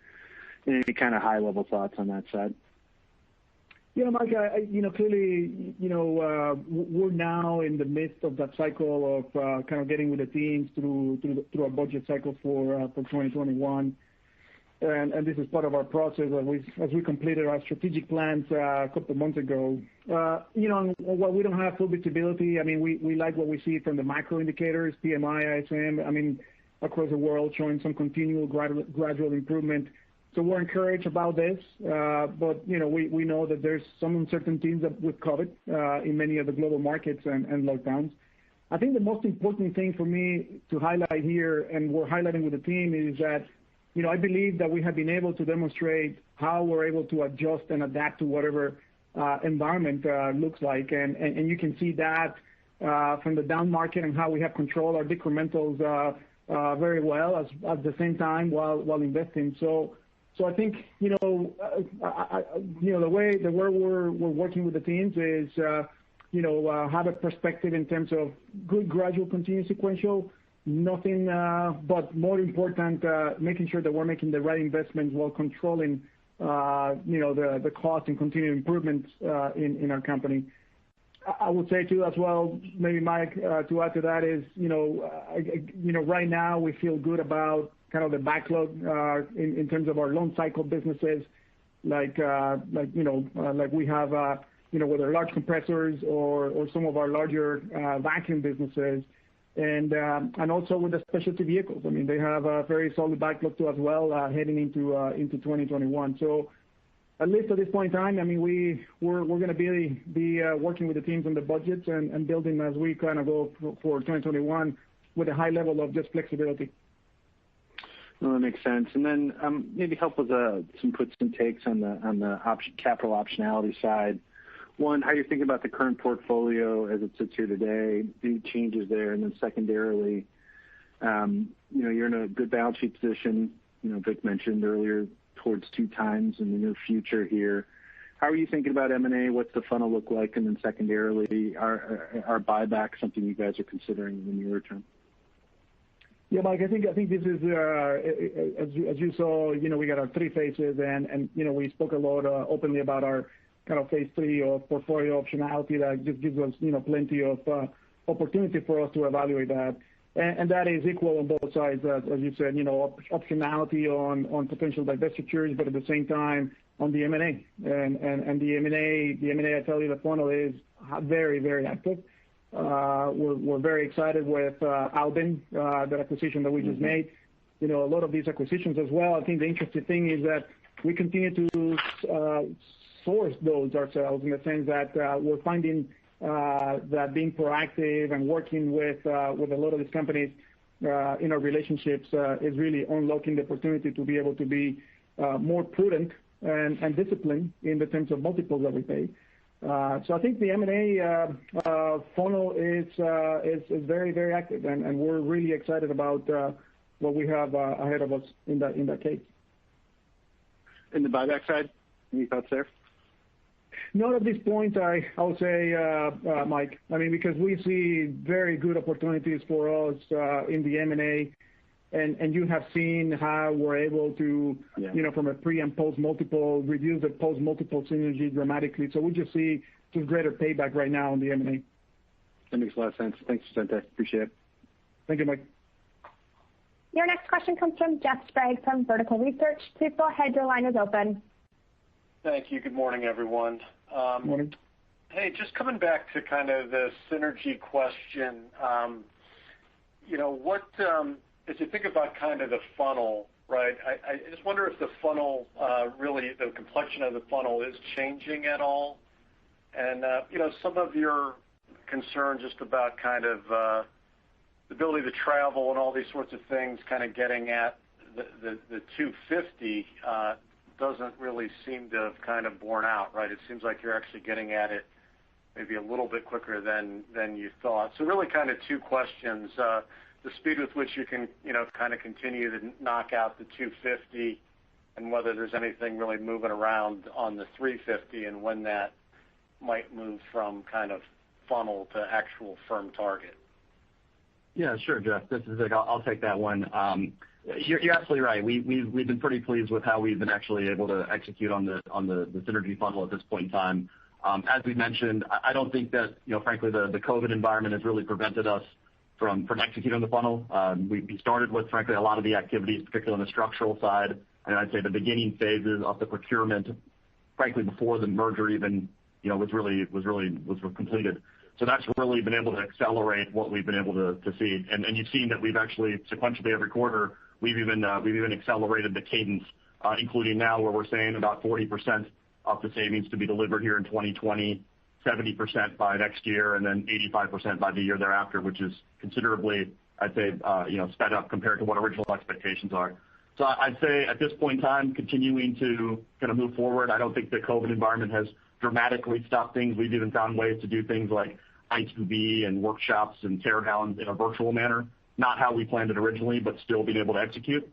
Any kind of high-level thoughts on that side? Yeah, Mike, clearly, we're now in the midst of that cycle of kind of getting with the teams through our budget cycle for 2021. And this is part of our process as we completed our strategic plans a couple of months ago. While we don't have full visibility, I mean, we like what we see from the macro indicators, PMI, ISM, I mean, across the world showing some continual gradual improvement. So we're encouraged about this, but we know that there's some uncertainties with COVID in many of the global markets and lockdowns. I think the most important thing for me to highlight here, and we're highlighting with the team, is that I believe that we have been able to demonstrate how we're able to adjust and adapt to whatever environment looks like, and you can see that from the down market and how we have controlled our decrementals very well at the same time while investing. So I think the way we're working with the teams is have a perspective in terms of good gradual continuous sequential, nothing but more important, making sure that we're making the right investments while controlling the cost and continued improvements in our company. I would say too as well, maybe Mike, to add to that is right now we feel good about kind of the backlog in terms of our long cycle businesses, like we have whether large compressors or some of our larger vacuum businesses, and also with the specialty vehicles. I mean, they have a very solid backlog too as well heading into 2021. So at least at this point in time, I mean, we're going to be working with the teams on the budgets and building as we kind of go for 2021 with a high level of just flexibility. Well, that makes sense. And then maybe help with some puts and takes on the capital optionality side. One, how you're thinking about the current portfolio as it sits here today, any changes there, and then secondarily, you're in a good balance sheet position. Vic mentioned earlier towards 2x in the near future here. How are you thinking about M&A? What's the funnel look like? And then secondarily, are buybacks something you guys are considering in the near term? Yeah, Mike, I think this is as you saw, we got our three phases, and we spoke a lot openly about our kind of phase 3 of portfolio optionality that just gives us plenty of opportunity for us to evaluate that, and that is equal on both sides, as you said, optionality on potential divestitures, but at the same time on the M&A, and the M&A, I tell you, the funnel is very, very active. We're very excited with Albin, the acquisition that we just made. A lot of these acquisitions as well. I think the interesting thing is that we continue to source those ourselves in the sense that we're finding that being proactive and working with a lot of these companies in our relationships is really unlocking the opportunity to be able to be more prudent and disciplined in the terms of multiples that we pay. So I think the M&A funnel is very, very active, and we're really excited about what we have ahead of us in that case. In the buyback side, any thoughts there? Not at this point, I would say, Mike. I mean, because we see very good opportunities for us in the M&A, and you have seen how we're able to, from a pre and post multiple, reduce the post multiple synergy dramatically. So we just see just greater payback right now on the M&A. That makes a lot of sense. Thanks, Vicente. Appreciate it. Thank you, Mike. Your next question comes from Jeff Sprague from Vertical Research. Please go ahead. Your line is open. Thank you. Good morning, everyone. Morning. Hey, just coming back to kind of the synergy question, as you think about kind of the funnel, right? I just wonder if the funnel, really the complexion of the funnel is changing at all. And, some of your concern just about kind of the ability to travel and all these sorts of things kind of getting at the 250 doesn't really seem to have kind of borne out, right? It seems like you're actually getting at it maybe a little bit quicker than you thought. So really kind of two questions. The speed with which you can, kind of continue to knock out the 250 and whether there's anything really moving around on the 350 and when that might move from kind of funnel to actual firm target. Yeah, sure, Jeff. This is Vic. I'll take that one. You're absolutely right. We've been pretty pleased with how we've been actually able to execute on the synergy funnel at this point in time. As we mentioned, I don't think that, frankly, the COVID environment has really prevented us from executing on the funnel. We started with, frankly, a lot of the activities, particularly on the structural side, and I'd say the beginning phases of the procurement, frankly, before the merger even, was completed. So that's really been able to accelerate what we've been able to see. And you've seen that we've actually sequentially every quarter, we've even accelerated the cadence, including now where we're saying about 40% of the savings to be delivered here in 2020, 70% by next year, and then 85% by the year thereafter, which is considerably, I'd say, sped up compared to what original expectations are. So I'd say at this point in time, continuing to kind of move forward. I don't think the COVID environment has dramatically stopped things. We've even found ways to do things like I2B and workshops and teardowns in a virtual manner. Not how we planned it originally, but still being able to execute.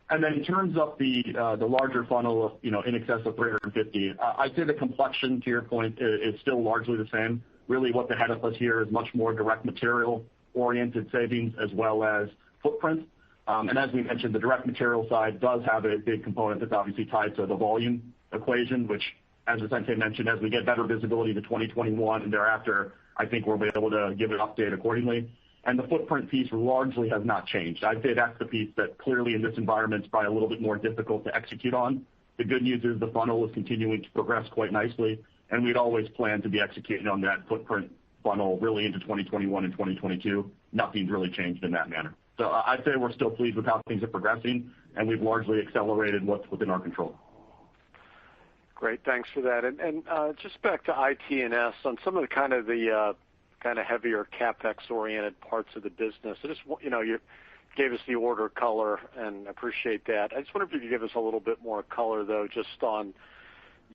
And then in terms of the larger funnel of, in excess of 350, I'd say the complexion, to your point, is still largely the same. Really what's ahead of us here is much more direct material-oriented savings as well as footprint. And as we mentioned, the direct material side does have a big component that's obviously tied to the volume equation, which, as Vicente mentioned, as we get better visibility to 2021 and thereafter, I think we'll be able to give an update accordingly. And the footprint piece largely has not changed. I'd say that's the piece that clearly in this environment is probably a little bit more difficult to execute on. The good news is the funnel is continuing to progress quite nicely, and we'd always planned to be executing on that footprint funnel really into 2021 and 2022. Nothing's really changed in that manner. So I'd say we're still pleased with how things are progressing, and we've largely accelerated what's within our control. Great, thanks for that. And just back to IT&S on some of the kind of heavier CapEx-oriented parts of the business. I just, you gave us the order color and appreciate that. I just wonder if you could give us a little bit more color, though, just on,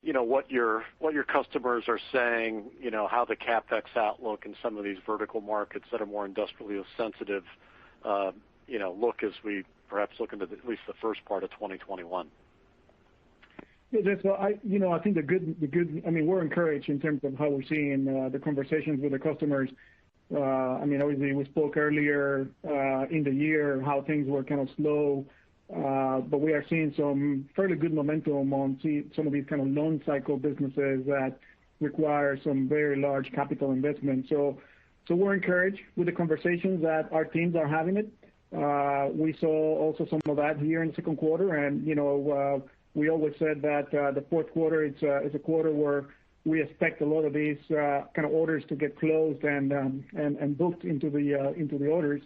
what your customers are saying, how the CapEx outlook in some of these vertical markets that are more industrially sensitive, look as we perhaps look into at least the first part of 2021. Yeah, so I think we're encouraged in terms of how we're seeing the conversations with the customers. Obviously we spoke earlier in the year how things were kind of slow, but we are seeing some fairly good momentum on some of these kind of long cycle businesses that require some very large capital investment. So we're encouraged with the conversations that our teams are having it. We saw also some of that here in the second quarter, and we always said that the fourth quarter is a quarter where we expect a lot of these kind of orders to get closed and booked into the orders.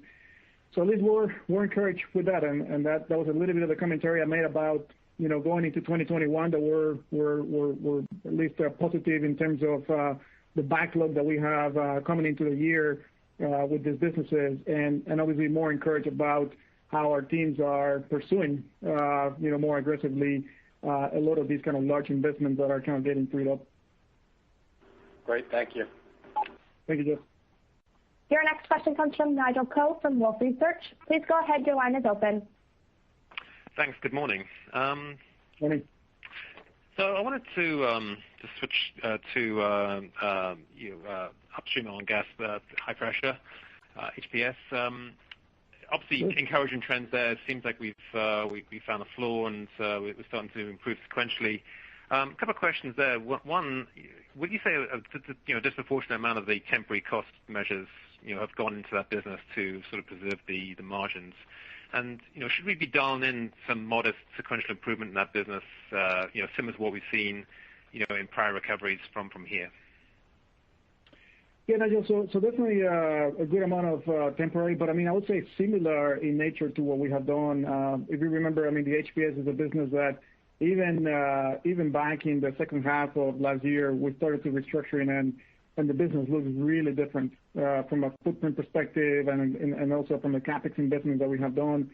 So at least we're encouraged with that, and that was a little bit of the commentary I made about going into 2021 that we're at least positive in terms of the backlog that we have coming into the year with these businesses, and obviously more encouraged about how our teams are pursuing more aggressively a lot of these kind of large investments that are kind of getting freed up. Great, thank you. Thank you, Jeff. Your next question comes from Nigel Coe from Wolfe Research. Please go ahead, your line is open. Thanks, good morning. Morning. So I wanted to switch to upstream oil and gas, high pressure, HPS. Obviously, encouraging trends there. It seems like we found a floor and we're starting to improve sequentially. A couple of questions there. One, would you say a disproportionate amount of the temporary cost measures have gone into that business to sort of preserve the margins? And should we be dialing in some modest sequential improvement in that business, similar to what we've seen in prior recoveries from here? Yeah, Nigel, so definitely a good amount of temporary, but I would say similar in nature to what we have done. If you remember, the HPS is a business that even back in the second half of last year, we started to restructuring and the business looks really different from a footprint perspective and also from the CapEx investment that we have done.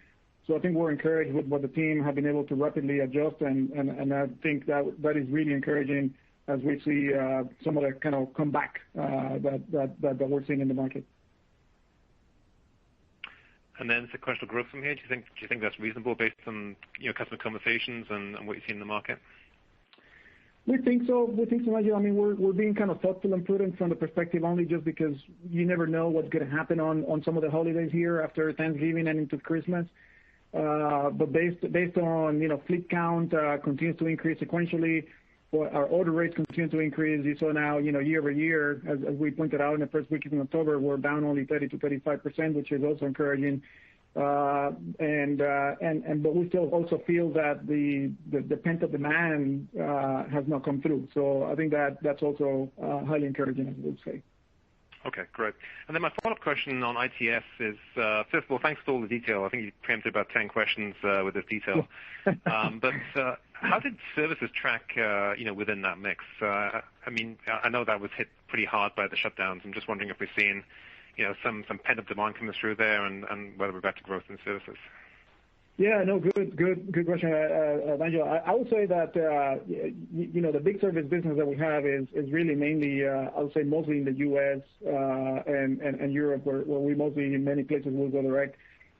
So I think we're encouraged with what the team have been able to rapidly adjust, and I think that is really encouraging as we see some of the kind of comeback that we're seeing in the market. And then sequential growth from here, do you think that's reasonable based on customer conversations and what you see in the market? We think so, Nigel. We're being kind of thoughtful and prudent from the perspective only just because you never know what's going to happen on some of the holidays here after Thanksgiving and into Christmas. But based on fleet count continues to increase sequentially, our order rates continue to increase. You saw now year over year, as we pointed out in the first week of October, we're down only 30 to 35%, which is also encouraging. But we still also feel that the pent-up demand has not come through. So I think that's also highly encouraging, as I would say. Okay, great. And then my follow-up question on ITS is, first of all, thanks for all the detail. I think you preempted about 10 questions with this detail. But how did services track, within that mix? I know that was hit pretty hard by the shutdowns. I'm just wondering if we're seeing, some pent-up demand coming through there and whether we're back to growth in services. Yeah, no, good question, Nigel. I would say that the big service business that we have is really mainly, I would say, mostly in the U.S. and Europe, where we mostly in many places will go direct.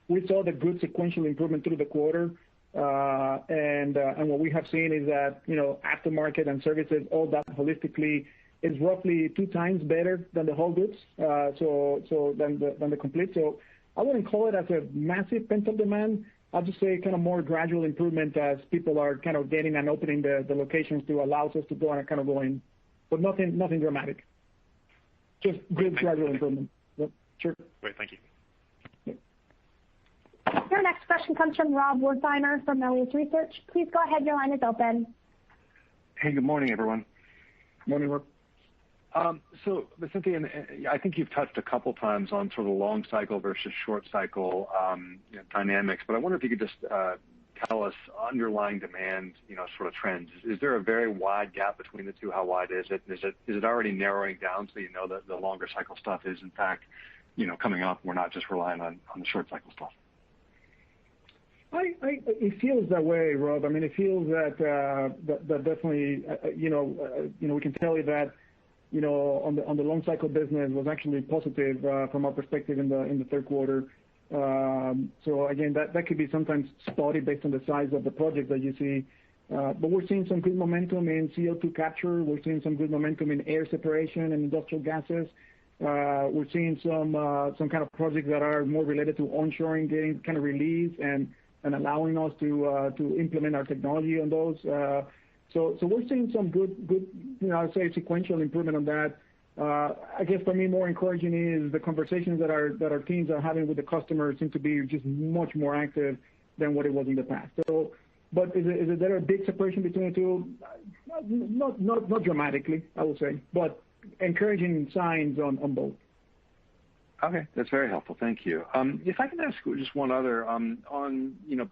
We saw the good sequential improvement through the quarter, and what we have seen is that aftermarket and services, all that holistically, is roughly 2 times better than the whole goods, so than the complete. So I wouldn't call it as a massive pent-up demand. I'll just say kind of more gradual improvement as people are kind of getting and opening the locations to allow us to go and kind of go in, but nothing dramatic. Just good gradual improvement. Yep, sure. Great, thank you. Yep. Your next question comes from Rob Wertheimer from Melius Research. Please go ahead, your line is open. Hey, good morning, everyone. Morning, Rob. So, Cynthia, I think you've touched a couple times on sort of long cycle versus short cycle dynamics, but I wonder if you could just tell us underlying demand, sort of trends. Is there a very wide gap between the two? How wide is it? Is it already narrowing down so that the longer cycle stuff is in fact, coming up? We're not just relying on the short cycle stuff. It feels that way, Rob. It feels that definitely, we can tell you that. On the long cycle business was actually positive from our perspective in the third quarter. So again, that could be sometimes spotty based on the size of the project that you see. But we're seeing some good momentum in CO2 capture. We're seeing some good momentum in air separation and industrial gases. We're seeing some kind of projects that are more related to onshoring getting kind of released and allowing us to implement our technology on those. So we're seeing some good, I would say sequential improvement on that. I guess for me, more encouraging is the conversations that our teams are having with the customers seem to be just much more active than what it was in the past. So, but is there a big separation between the two? Not dramatically, I would say, but encouraging signs on both. Okay, that's very helpful. Thank you. If I can ask just one other on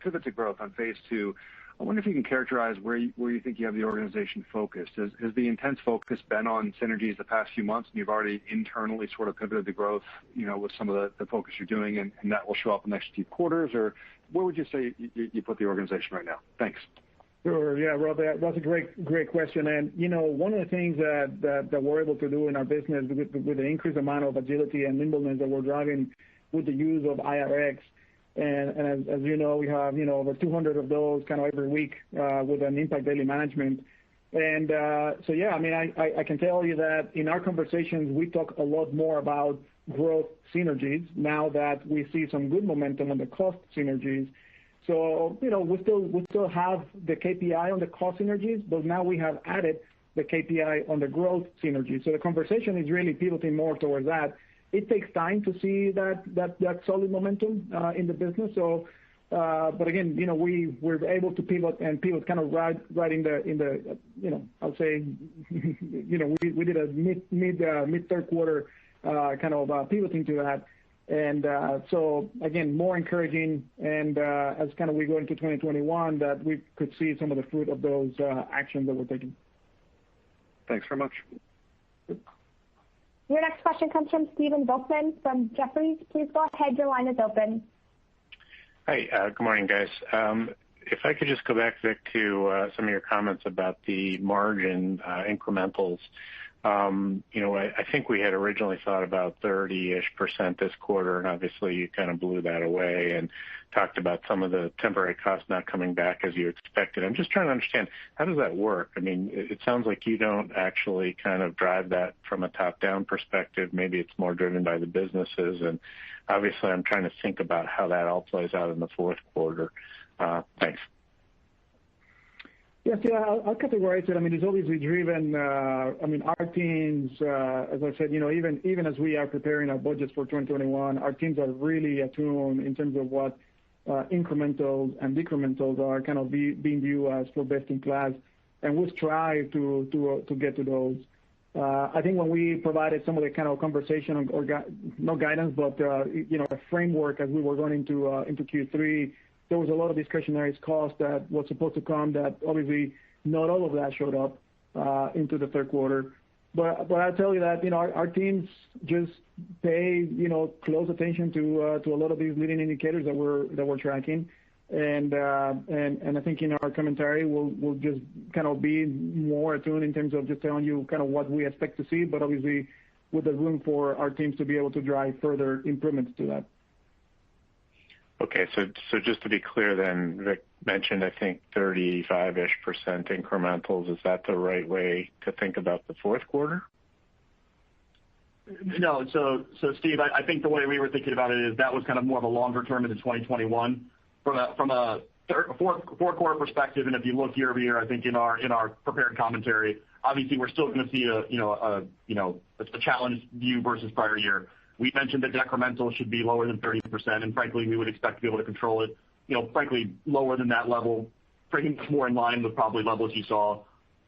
pivot to growth on phase 2. I wonder if you can characterize where you think you have the organization focused. Has the intense focus been on synergies the past few months, and you've already internally sort of pivoted the growth, with some of the focus you're doing, and that will show up in the next few quarters? Or where would you say you put the organization right now? Thanks. Sure. Yeah, Rob, that's a great question. And one of the things that we're able to do in our business with the increased amount of agility and nimbleness that we're driving with the use of IRX. And as you know, we have over 200 of those kind of every week with an impact daily management. And so yeah, I can tell you that in our conversations we talk a lot more about growth synergies now that we see some good momentum on the cost synergies. So we still have the KPI on the cost synergies, but now we have added the KPI on the growth synergies. So the conversation is really pivoting more towards that. It takes time to see that solid momentum in the business. So, but again, we're able to pivot kind of right in the I'll say, we did a mid third quarter kind of pivoting to that. And so again, more encouraging, and as kind of we go into 2021, that we could see some of the fruit of those actions that we're taking. Thanks very much. Your next question comes from Stephen Volkmann from Jefferies. Please go ahead. Your line is open. Hi. Good morning, guys. If I could just go back, Vic, to some of your comments about the margin incrementals. I think we had originally thought about 30-ish% this quarter, and obviously you kind of blew that away and talked about some of the temporary costs not coming back as you expected. I'm just trying to understand, how does that work? I mean, it sounds like you don't actually kind of drive that from a top-down perspective. Maybe it's more driven by the businesses, and obviously I'm trying to think about how that all plays out in the fourth quarter. Thanks. Yes, yeah, I'll categorize it. I mean, it's obviously driven. Our teams, as I said, even as we are preparing our budgets for 2021, our teams are really attuned in terms of what incrementals and decrementals are kind of being viewed as for best in class, and we'll strive to get to those. I think when we provided some of the kind of conversation or no guidance, but a framework as we were going into Q3. There was a lot of discretionary cost that was supposed to come that obviously not all of that showed up into the third quarter. But I'll tell you that our teams just pay close attention to a lot of these leading indicators that we're tracking, and I think in our commentary we'll just kind of be more attuned in terms of just telling you kind of what we expect to see, but obviously with the room for our teams to be able to drive further improvements to that. Okay, so just to be clear then, Vic mentioned, I think, 35-ish% incrementals. Is that the right way to think about the fourth quarter? No, so Steve, I think the way we were thinking about it is that was kind of more of a longer term into 2021. From a fourth quarter perspective, and if you look year over year, I think in our prepared commentary, obviously we're still going to see a challenged view versus prior year. We mentioned that decremental should be lower than 30%, and frankly, we would expect to be able to control it, frankly, lower than that level, pretty much more in line with probably levels you saw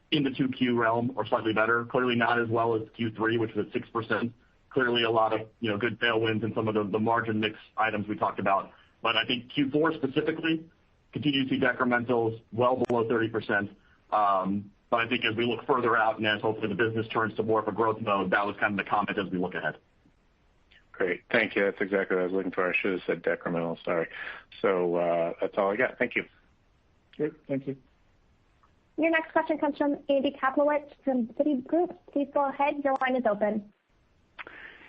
in the 2Q realm or slightly better. Clearly not as well as Q3, which was at 6%. Clearly a lot of good tailwinds in some of the margin mix items we talked about. But I think Q4 specifically, continue to see decrementals well below 30%. But I think as we look further out and as hopefully the business turns to more of a growth mode, that was kind of the comment as we look ahead. Great. Thank you. That's exactly what I was looking for. I should have said decremental. Sorry. So that's all I got. Thank you. Great. Thank you. Your next question comes from Andy Kaplowitz from Citigroup. Please go ahead. Your line is open.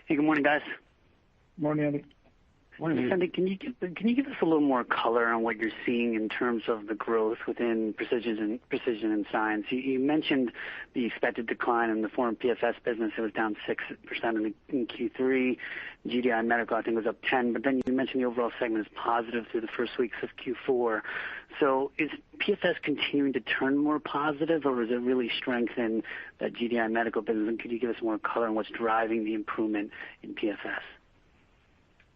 Hey, good morning, guys. Morning, Andy. Morning. Sandy, can you give us a little more color on what you're seeing in terms of the growth within precision and science? You mentioned the expected decline in the foreign PFS business. It was down 6% in Q3. GDI Medical, I think, was up 10%. But then you mentioned the overall segment is positive through the first weeks of Q4. So is PFS continuing to turn more positive, or is it really strengthen that GDI Medical business? And could you give us more color on what's driving the improvement in PFS?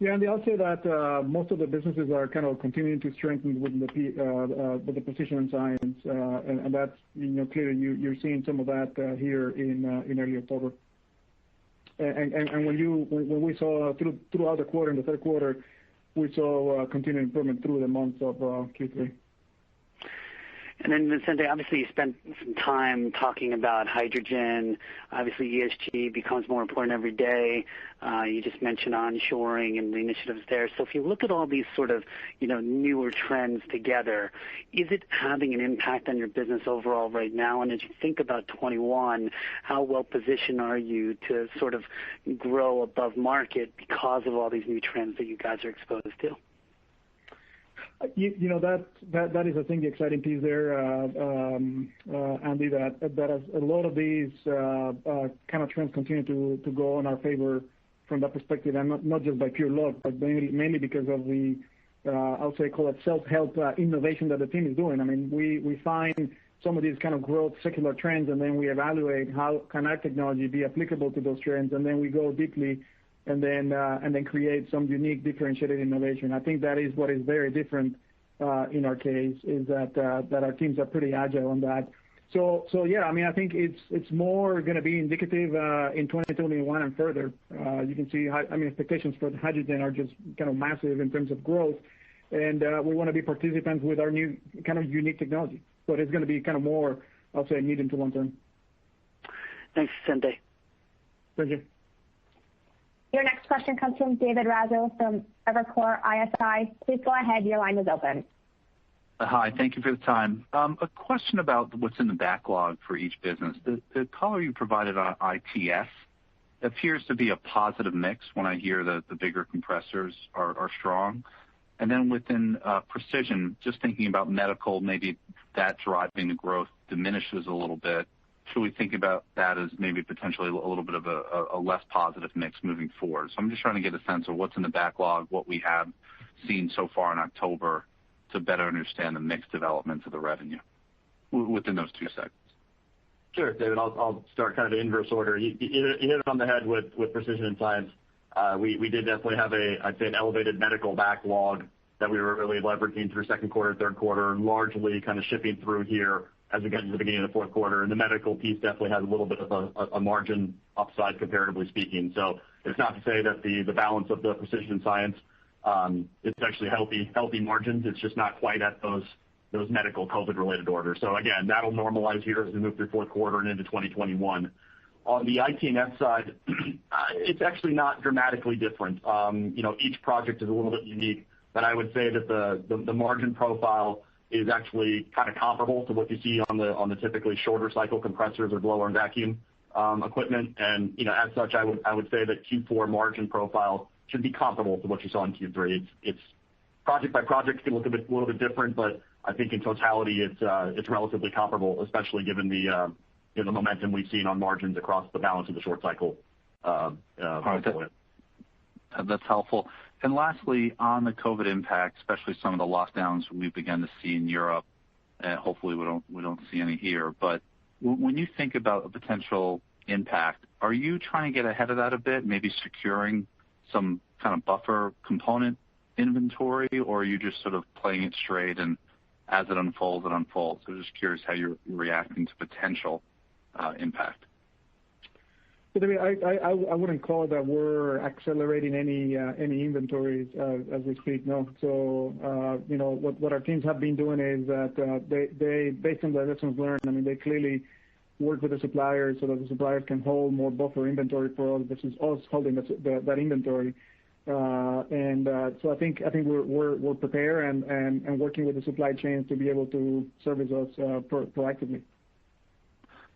Yeah, Andy, I'll say that most of the businesses are kind of continuing to strengthen with the precision and science, and that's clearly you're seeing some of that here in early October. And when we saw throughout the quarter, in the third quarter, we saw continued improvement through the months of Q3. And then, Vicente, obviously you spent some time talking about hydrogen. Obviously, ESG becomes more important every day. You just mentioned onshoring and the initiatives there. So if you look at all these sort of, newer trends together, is it having an impact on your business overall right now? And as you think about 21, how well positioned are you to sort of grow above market because of all these new trends that you guys are exposed to? That is, I think, the exciting piece there, Andy, that as a lot of these kind of trends continue to go in our favor from that perspective, and not just by pure luck, but mainly because of the, I'll say, call it self-help innovation that the team is doing. I mean, we find some of these kind of growth secular trends, and then we evaluate how can our technology be applicable to those trends, and then we go deeply and then create some unique differentiated innovation. I think that is what is very different in our case, is that our teams are pretty agile on that. Yeah, I think it's more going to be indicative in 2021 and further. You can see, expectations for the hydrogen are just kind of massive in terms of growth, and we want to be participants with our new kind of unique technology. But it's going to be kind of more, I'll say, medium to long term. Thanks, Vicente. Thank you. Your next question comes from David Raso from Evercore ISI. Please go ahead. Your line is open. Hi. Thank you for the time. A question about what's in the backlog for each business. The color you provided on ITS appears to be a positive mix when I hear that the bigger compressors are strong. And then within Precision, just thinking about medical, maybe that driving the growth diminishes a little bit. Should we think about that as maybe potentially a little bit of a less positive mix moving forward? So I'm just trying to get a sense of what's in the backlog, what we have seen so far in October, to better understand the mix developments of the revenue within those two segments. Sure, David. I'll start kind of in inverse order. You hit it on the head with Precision and Science. We did definitely have I'd say an elevated medical backlog that we were really leveraging through second quarter, third quarter, largely kind of shipping through here as we get into the beginning of the fourth quarter. And the medical piece definitely has a little bit of a margin upside, comparatively speaking. So it's not to say that the balance of the Precision and Science it's actually healthy margins. It's just not quite at those medical COVID-related orders. So again, that'll normalize here as we move through fourth quarter and into 2021. On the IT&S side, it's actually not dramatically different. Each project is a little bit unique, but I would say that the margin profile is actually kind of comparable to what you see on the typically shorter cycle compressors or blower and vacuum equipment. And as such, I would say that Q4 margin profile should be comparable to what you saw in Q3. It's project by project, can look a little bit different, but I think in totality it's relatively comparable, especially given the momentum we've seen on margins across the balance of the short cycle. Right. That's helpful. And lastly, on the COVID impact, especially some of the lockdowns we've begun to see in Europe, and hopefully we don't see any here. But when you think about a potential impact, are you trying to get ahead of that a bit, maybe securing some kind of buffer component inventory, or are you just sort of playing it straight and as it unfolds, it unfolds? So just curious how you're reacting to potential impact. I wouldn't call it that we're accelerating any inventories as we speak. No. So what our teams have been doing is that they based on the lessons learned, they clearly work with the suppliers so that the suppliers can hold more buffer inventory for us versus us holding that inventory. So I think we're prepared and working with the supply chain to be able to service us proactively.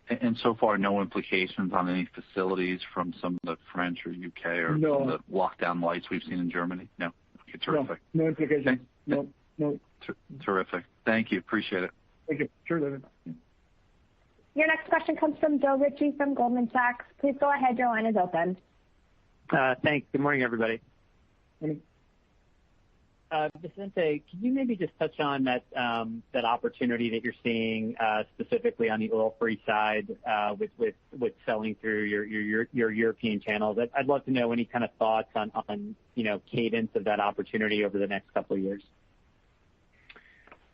And so far, no implications on any facilities from some of the French or UK or some of the lockdown lights we've seen in Germany? No? Okay, terrific. No implications. No. Terrific. Thank you. Appreciate it. Thank you. Sure, David. Your next question comes from Joe Ritchie from Goldman Sachs. Please go ahead. Your line is open. Thanks. Good morning, everybody. Morning. Vicente, can you maybe just touch on that opportunity that you're seeing specifically on the oil-free side with selling through your European channels? I'd love to know any kind of thoughts on cadence of that opportunity over the next couple of years.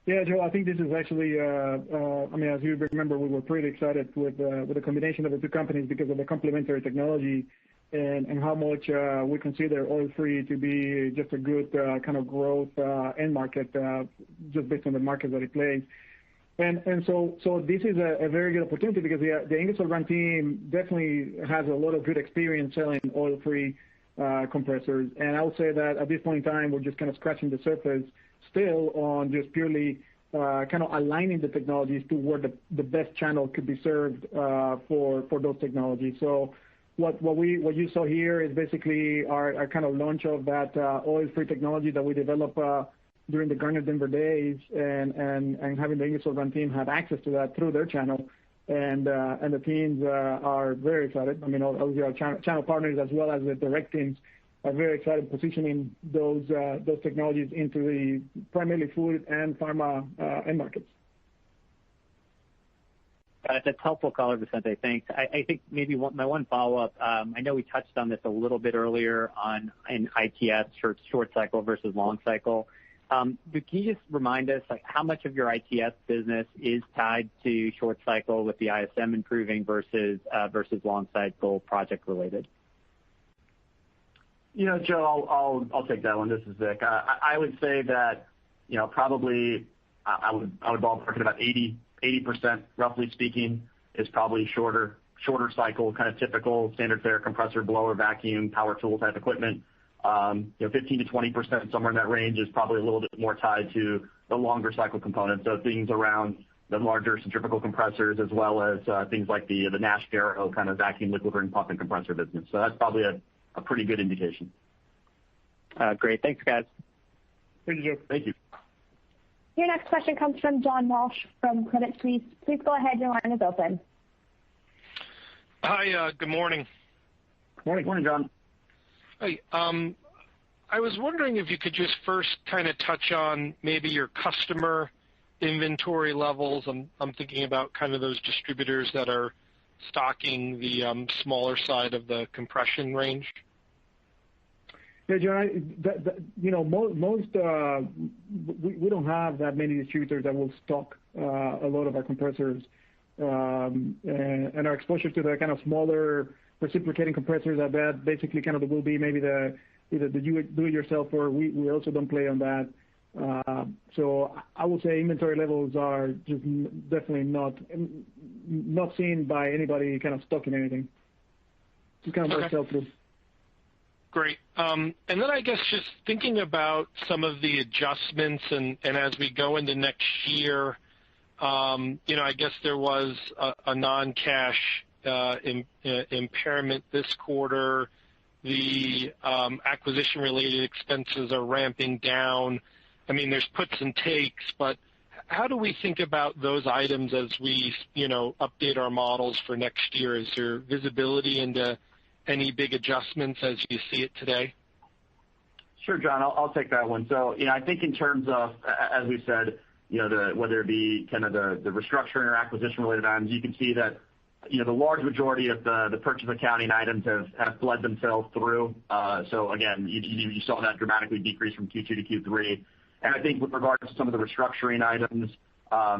Yeah, Joe, I think this is actually, as you remember, we were pretty excited with the combination of the two companies because of the complementary technology and how much we consider oil-free to be just a good kind of growth end market, just based on the market that it plays. And so this is a very good opportunity because the Ingersoll-Rand team definitely has a lot of good experience selling oil-free compressors. And I would say that at this point in time, we're just kind of scratching the surface still on just purely kind of aligning the technologies to where the best channel could be served for those technologies. So what you saw here is basically our kind of launch of that oil-free technology that we developed during the Gartner Denver days, and having the Ingersoll-Rand team have access to that through their channel, and the teams are very excited. Obviously our channel partners as well as the direct teams are very excited positioning those technologies into the primarily food and pharma end markets. That's helpful color, Vicente. Thanks. I think maybe my one follow-up, I know we touched on this a little bit earlier in ITS, short cycle versus long cycle. But can you just remind us, like, how much of your ITS business is tied to short cycle with the ISM improving versus long cycle project related? Joe, I'll take that one. This is Vic. I would say that, probably I would ballpark it about 80%, roughly speaking, is probably shorter cycle, kind of typical standard fare compressor, blower, vacuum, power tool type equipment. 15 to 20%, somewhere in that range, is probably a little bit more tied to the longer cycle components. So things around the larger centrifugal compressors, as well as things like the Nash Garrow kind of vacuum liquid ring pump and compressor business. So that's probably a pretty good indication. Great. Thanks, guys. Thank you, Joe. Thank you. Your next question comes from John Walsh from Credit Suisse. Please go ahead. Your line is open. Hi, good morning. Morning, John. Hi. I was wondering if you could just first kind of touch on maybe your customer inventory levels. I'm thinking about kind of those distributors that are stocking the smaller side of the compression range. Yeah, John, we don't have that many distributors that will stock a lot of our compressors, and our exposure to the kind of smaller reciprocating compressors, that basically kind of will be maybe either the do-it-yourself, or we also don't play on that. So I would say inventory levels are just definitely not seen by anybody kind of stocking anything. Just kind of more sell-through. Great. And then I guess just thinking about some of the adjustments and as we go into next year, I guess there was a non-cash impairment this quarter. The acquisition-related expenses are ramping down. I mean, there's puts and takes, but how do we think about those items as we, update our models for next year? Is there visibility into any big adjustments as you see it today? Sure, John. I'll take that one. So, I think in terms of, as we said, whether it be kind of the restructuring or acquisition-related items, you can see that the large majority of the purchase accounting items have bled themselves through. So again, you saw that dramatically decrease from Q2 to Q3. And I think with regards to some of the restructuring items,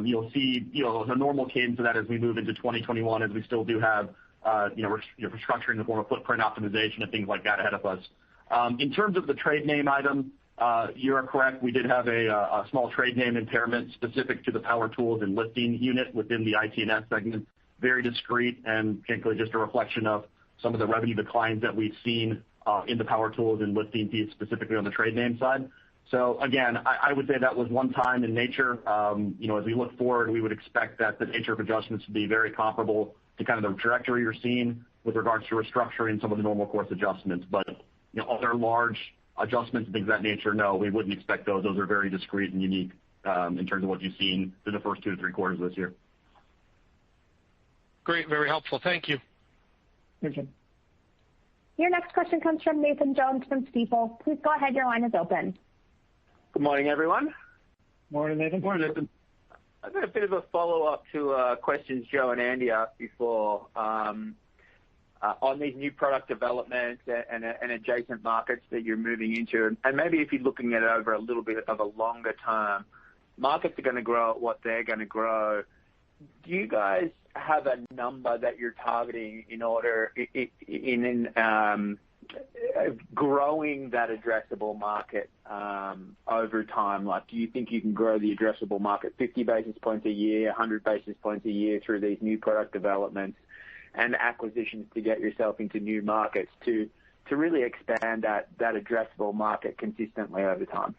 you'll see the normal cadence of that as we move into 2021, as we still do have restructuring in the form of footprint optimization and things like that ahead of us. In terms of the trade name item, you are correct. We did have a small trade name impairment specific to the power tools and lifting unit within the IT&S segment. Very discreet and particularly just a reflection of some of the revenue declines that we've seen in the power tools and lifting piece, specifically on the trade name side. So again, I would say that was one time in nature. As we look forward, we would expect that the nature of adjustments to be very comparable to kind of the trajectory you're seeing with regards to restructuring some of the normal course adjustments. But other large adjustments and things of that nature, no, we wouldn't expect those. Those are very discreet and unique in terms of what you've seen through the first 2 to 3 quarters of this year. Great. Very helpful. Thank you. Thank you. Your next question comes from Nathan Jones from Stifel. Please go ahead. Your line is open. Good morning, everyone. Morning, Nathan. Morning, Nathan. I've got a bit of a follow-up to questions Joe and Andy asked before on these new product developments and adjacent markets that you're moving into. And maybe if you're looking at it over a little bit of a longer term, markets are going to grow at what they're going to grow. Do you guys have a number that you're targeting in order in growing that addressable market over time? Like, do you think you can grow the addressable market 50 basis points a year, 100 basis points a year through these new product developments and acquisitions to get yourself into new markets to really expand that addressable market consistently over time?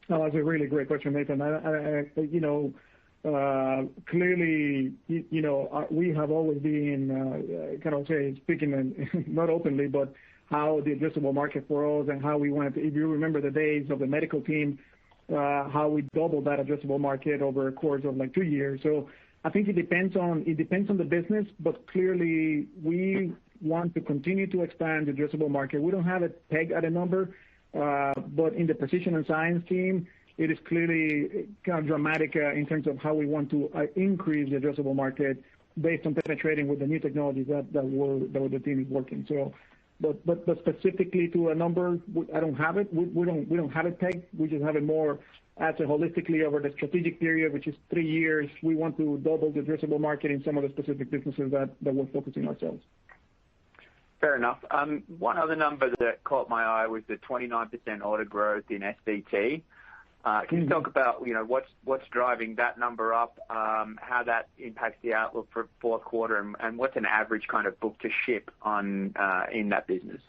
Oh, that's a really great question, Nathan. Clearly, we have always been speaking not openly, but how the addressable market for us and how we went. If you remember the days of the medical team, how we doubled that addressable market over a course of like 2 years. So I think it depends on the business, but clearly we want to continue to expand the addressable market. We don't have it pegged at a number, but in the precision and science team, it is clearly kind of dramatic in terms of how we want to increase the addressable market based on penetrating with the new technologies that the team is working. So specifically to a number, I don't have it. We don't have it pegged. We just have it more as a holistically over the strategic period, which is 3 years. We want to double the addressable market in some of the specific businesses that we're focusing ourselves. Fair enough. One other number that caught my eye was the 29% order growth in SBT. Can you talk about what's driving that number up, how that impacts the outlook for fourth quarter, and what's an average kind of book to ship on in that business?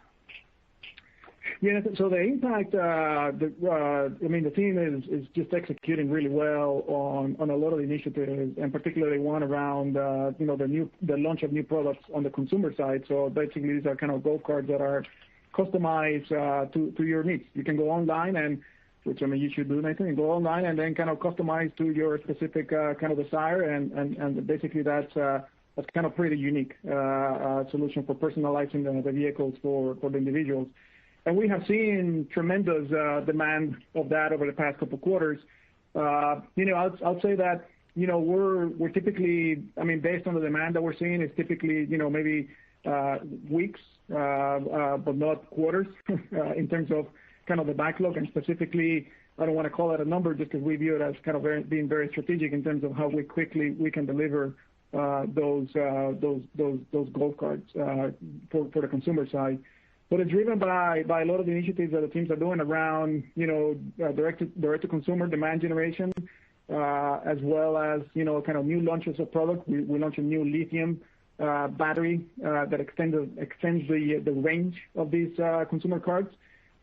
Yeah, so the impact, the team is just executing really well on a lot of the initiatives, and particularly one around the launch of new products on the consumer side. So basically, these are kind of gold cards that are customized to your needs. You can go online which you should do, Nathan, and go online and then kind of customize to your specific kind of desire, and basically that's kind of pretty unique solution for personalizing the vehicles for the individuals. And we have seen tremendous demand of that over the past couple of quarters. I'll say that we're typically, based on the demand that we're seeing, it's typically maybe weeks, but not quarters in terms of kind of the backlog. And specifically, I don't want to call it a number just because we view it as kind of being very strategic in terms of how quickly we can deliver those gold cards for the consumer side. But it's driven by a lot of the initiatives that the teams are doing around, direct-to-consumer demand generation, as well as, kind of new launches of product. We launched a new lithium battery that extends the range of these consumer cards.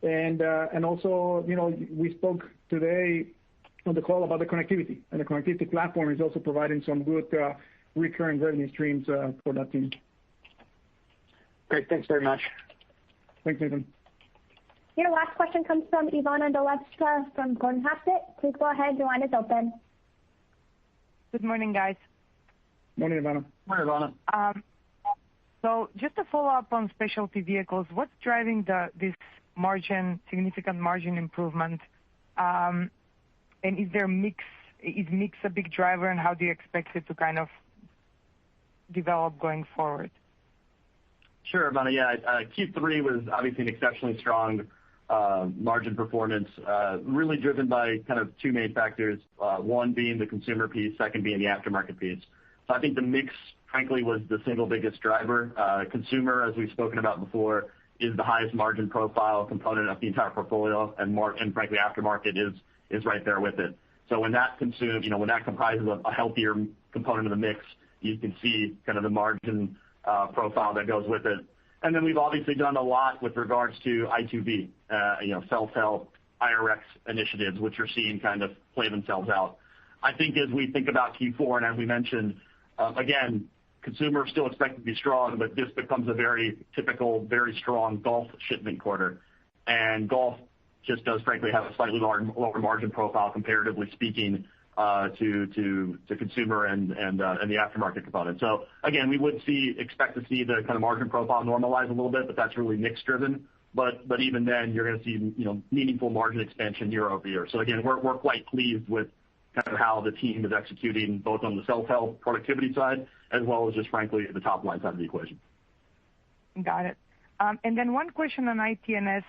And also, we spoke today on the call about the connectivity, and the connectivity platform is also providing some good recurring revenue streams for that team. Great. Thanks very much. Thanks, Nathan. Your last question comes from Ivana Dolevska from Gordon Haskett. Please go ahead. Your line is open. Good morning, guys. Morning, Ivana. Morning, Ivana. So just to follow up on specialty vehicles, what's driving this significant margin improvement? And is mix a big driver, and how do you expect it to kind of develop going forward? Sure, Ivana. Yeah, Q3 was obviously an exceptionally strong margin performance, really driven by kind of two main factors, one being the consumer piece, second being the aftermarket piece. So I think the mix, frankly, was the single biggest driver. Consumer, as we've spoken about before, is the highest margin profile component of the entire portfolio, and frankly, aftermarket is right there with it. So when that comprises a healthier component of the mix, you can see kind of the margin profile that goes with it. And then we've obviously done a lot with regards to I2B, self-help, IRX initiatives, which are seeing kind of play themselves out. I think as we think about Q4, and as we mentioned, again, consumer still expected to be strong, but this becomes a very typical, very strong golf shipment quarter. And golf just does, frankly, have a slightly lower margin profile, comparatively speaking, to consumer and the aftermarket component. So again, we would expect to see the kind of margin profile normalize a little bit, but that's really mix driven. But even then, you're going to see meaningful margin expansion year over year. So again, we're quite pleased with kind of how the team is executing both on the self-help productivity side as well as just frankly the top line side of the equation. Got it. And then one question on IT&S: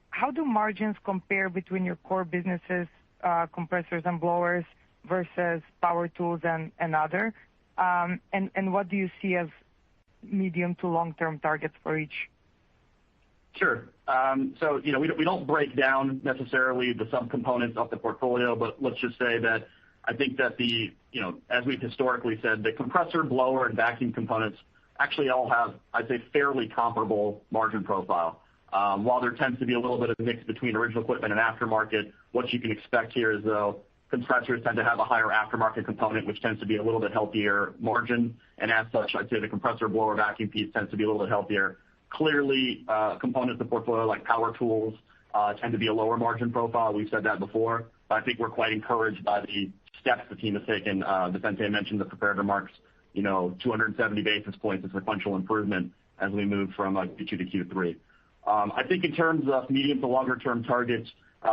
how do margins compare between your core businesses, compressors and blowers, versus power tools and other? And what do you see as medium to long-term targets for each? Sure. So, we don't break down necessarily the subcomponents of the portfolio, but let's just say that I think that as we've historically said, the compressor, blower, and vacuum components actually all have, I'd say, fairly comparable margin profile. While there tends to be a little bit of mix between original equipment and aftermarket, what you can expect here is, though, compressors tend to have a higher aftermarket component, which tends to be a little bit healthier margin. And as such, I'd say the compressor, blower, vacuum piece tends to be a little bit healthier. Clearly, components of the portfolio like power tools tend to be a lower margin profile. We've said that before, but I think we're quite encouraged by the steps the team has taken. Vicente mentioned the prepared remarks, 270 basis points of sequential improvement as we move from Q2 to Q3. I think in terms of medium to longer term targets,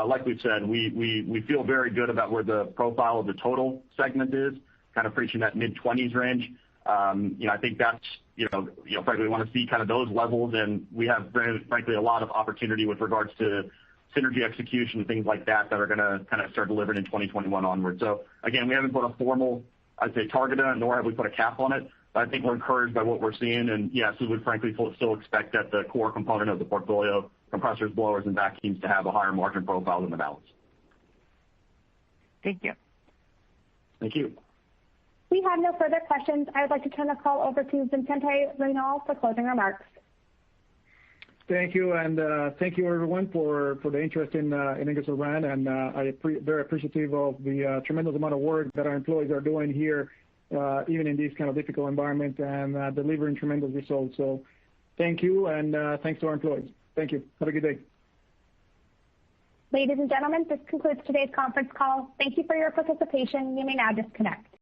like we've said, we feel very good about where the profile of the total segment is, kind of reaching that mid-20s range. I think that's, frankly, we want to see kind of those levels, and we have, frankly, a lot of opportunity with regards to synergy execution and things like that are going to kind of start delivering in 2021 onward. So again, we haven't put a formal, I'd say, target on it, nor have we put a cap on it. But I think we're encouraged by what we're seeing, and yes, we would frankly still expect that the core component of the portfolio, compressors, blowers, and vacuums, to have a higher margin profile than the balance. Thank you. Thank you. We have no further questions. I would like to turn the call over to Vicente Reynal for closing remarks. Thank you, and thank you everyone for the interest in Ingersoll-Rand, and very appreciative of the tremendous amount of work that our employees are doing here, even in these kind of difficult environments, and delivering tremendous results. So thank you, and thanks to our employees. Thank you. Have a good day. Ladies and gentlemen, this concludes today's conference call. Thank you for your participation. You may now disconnect.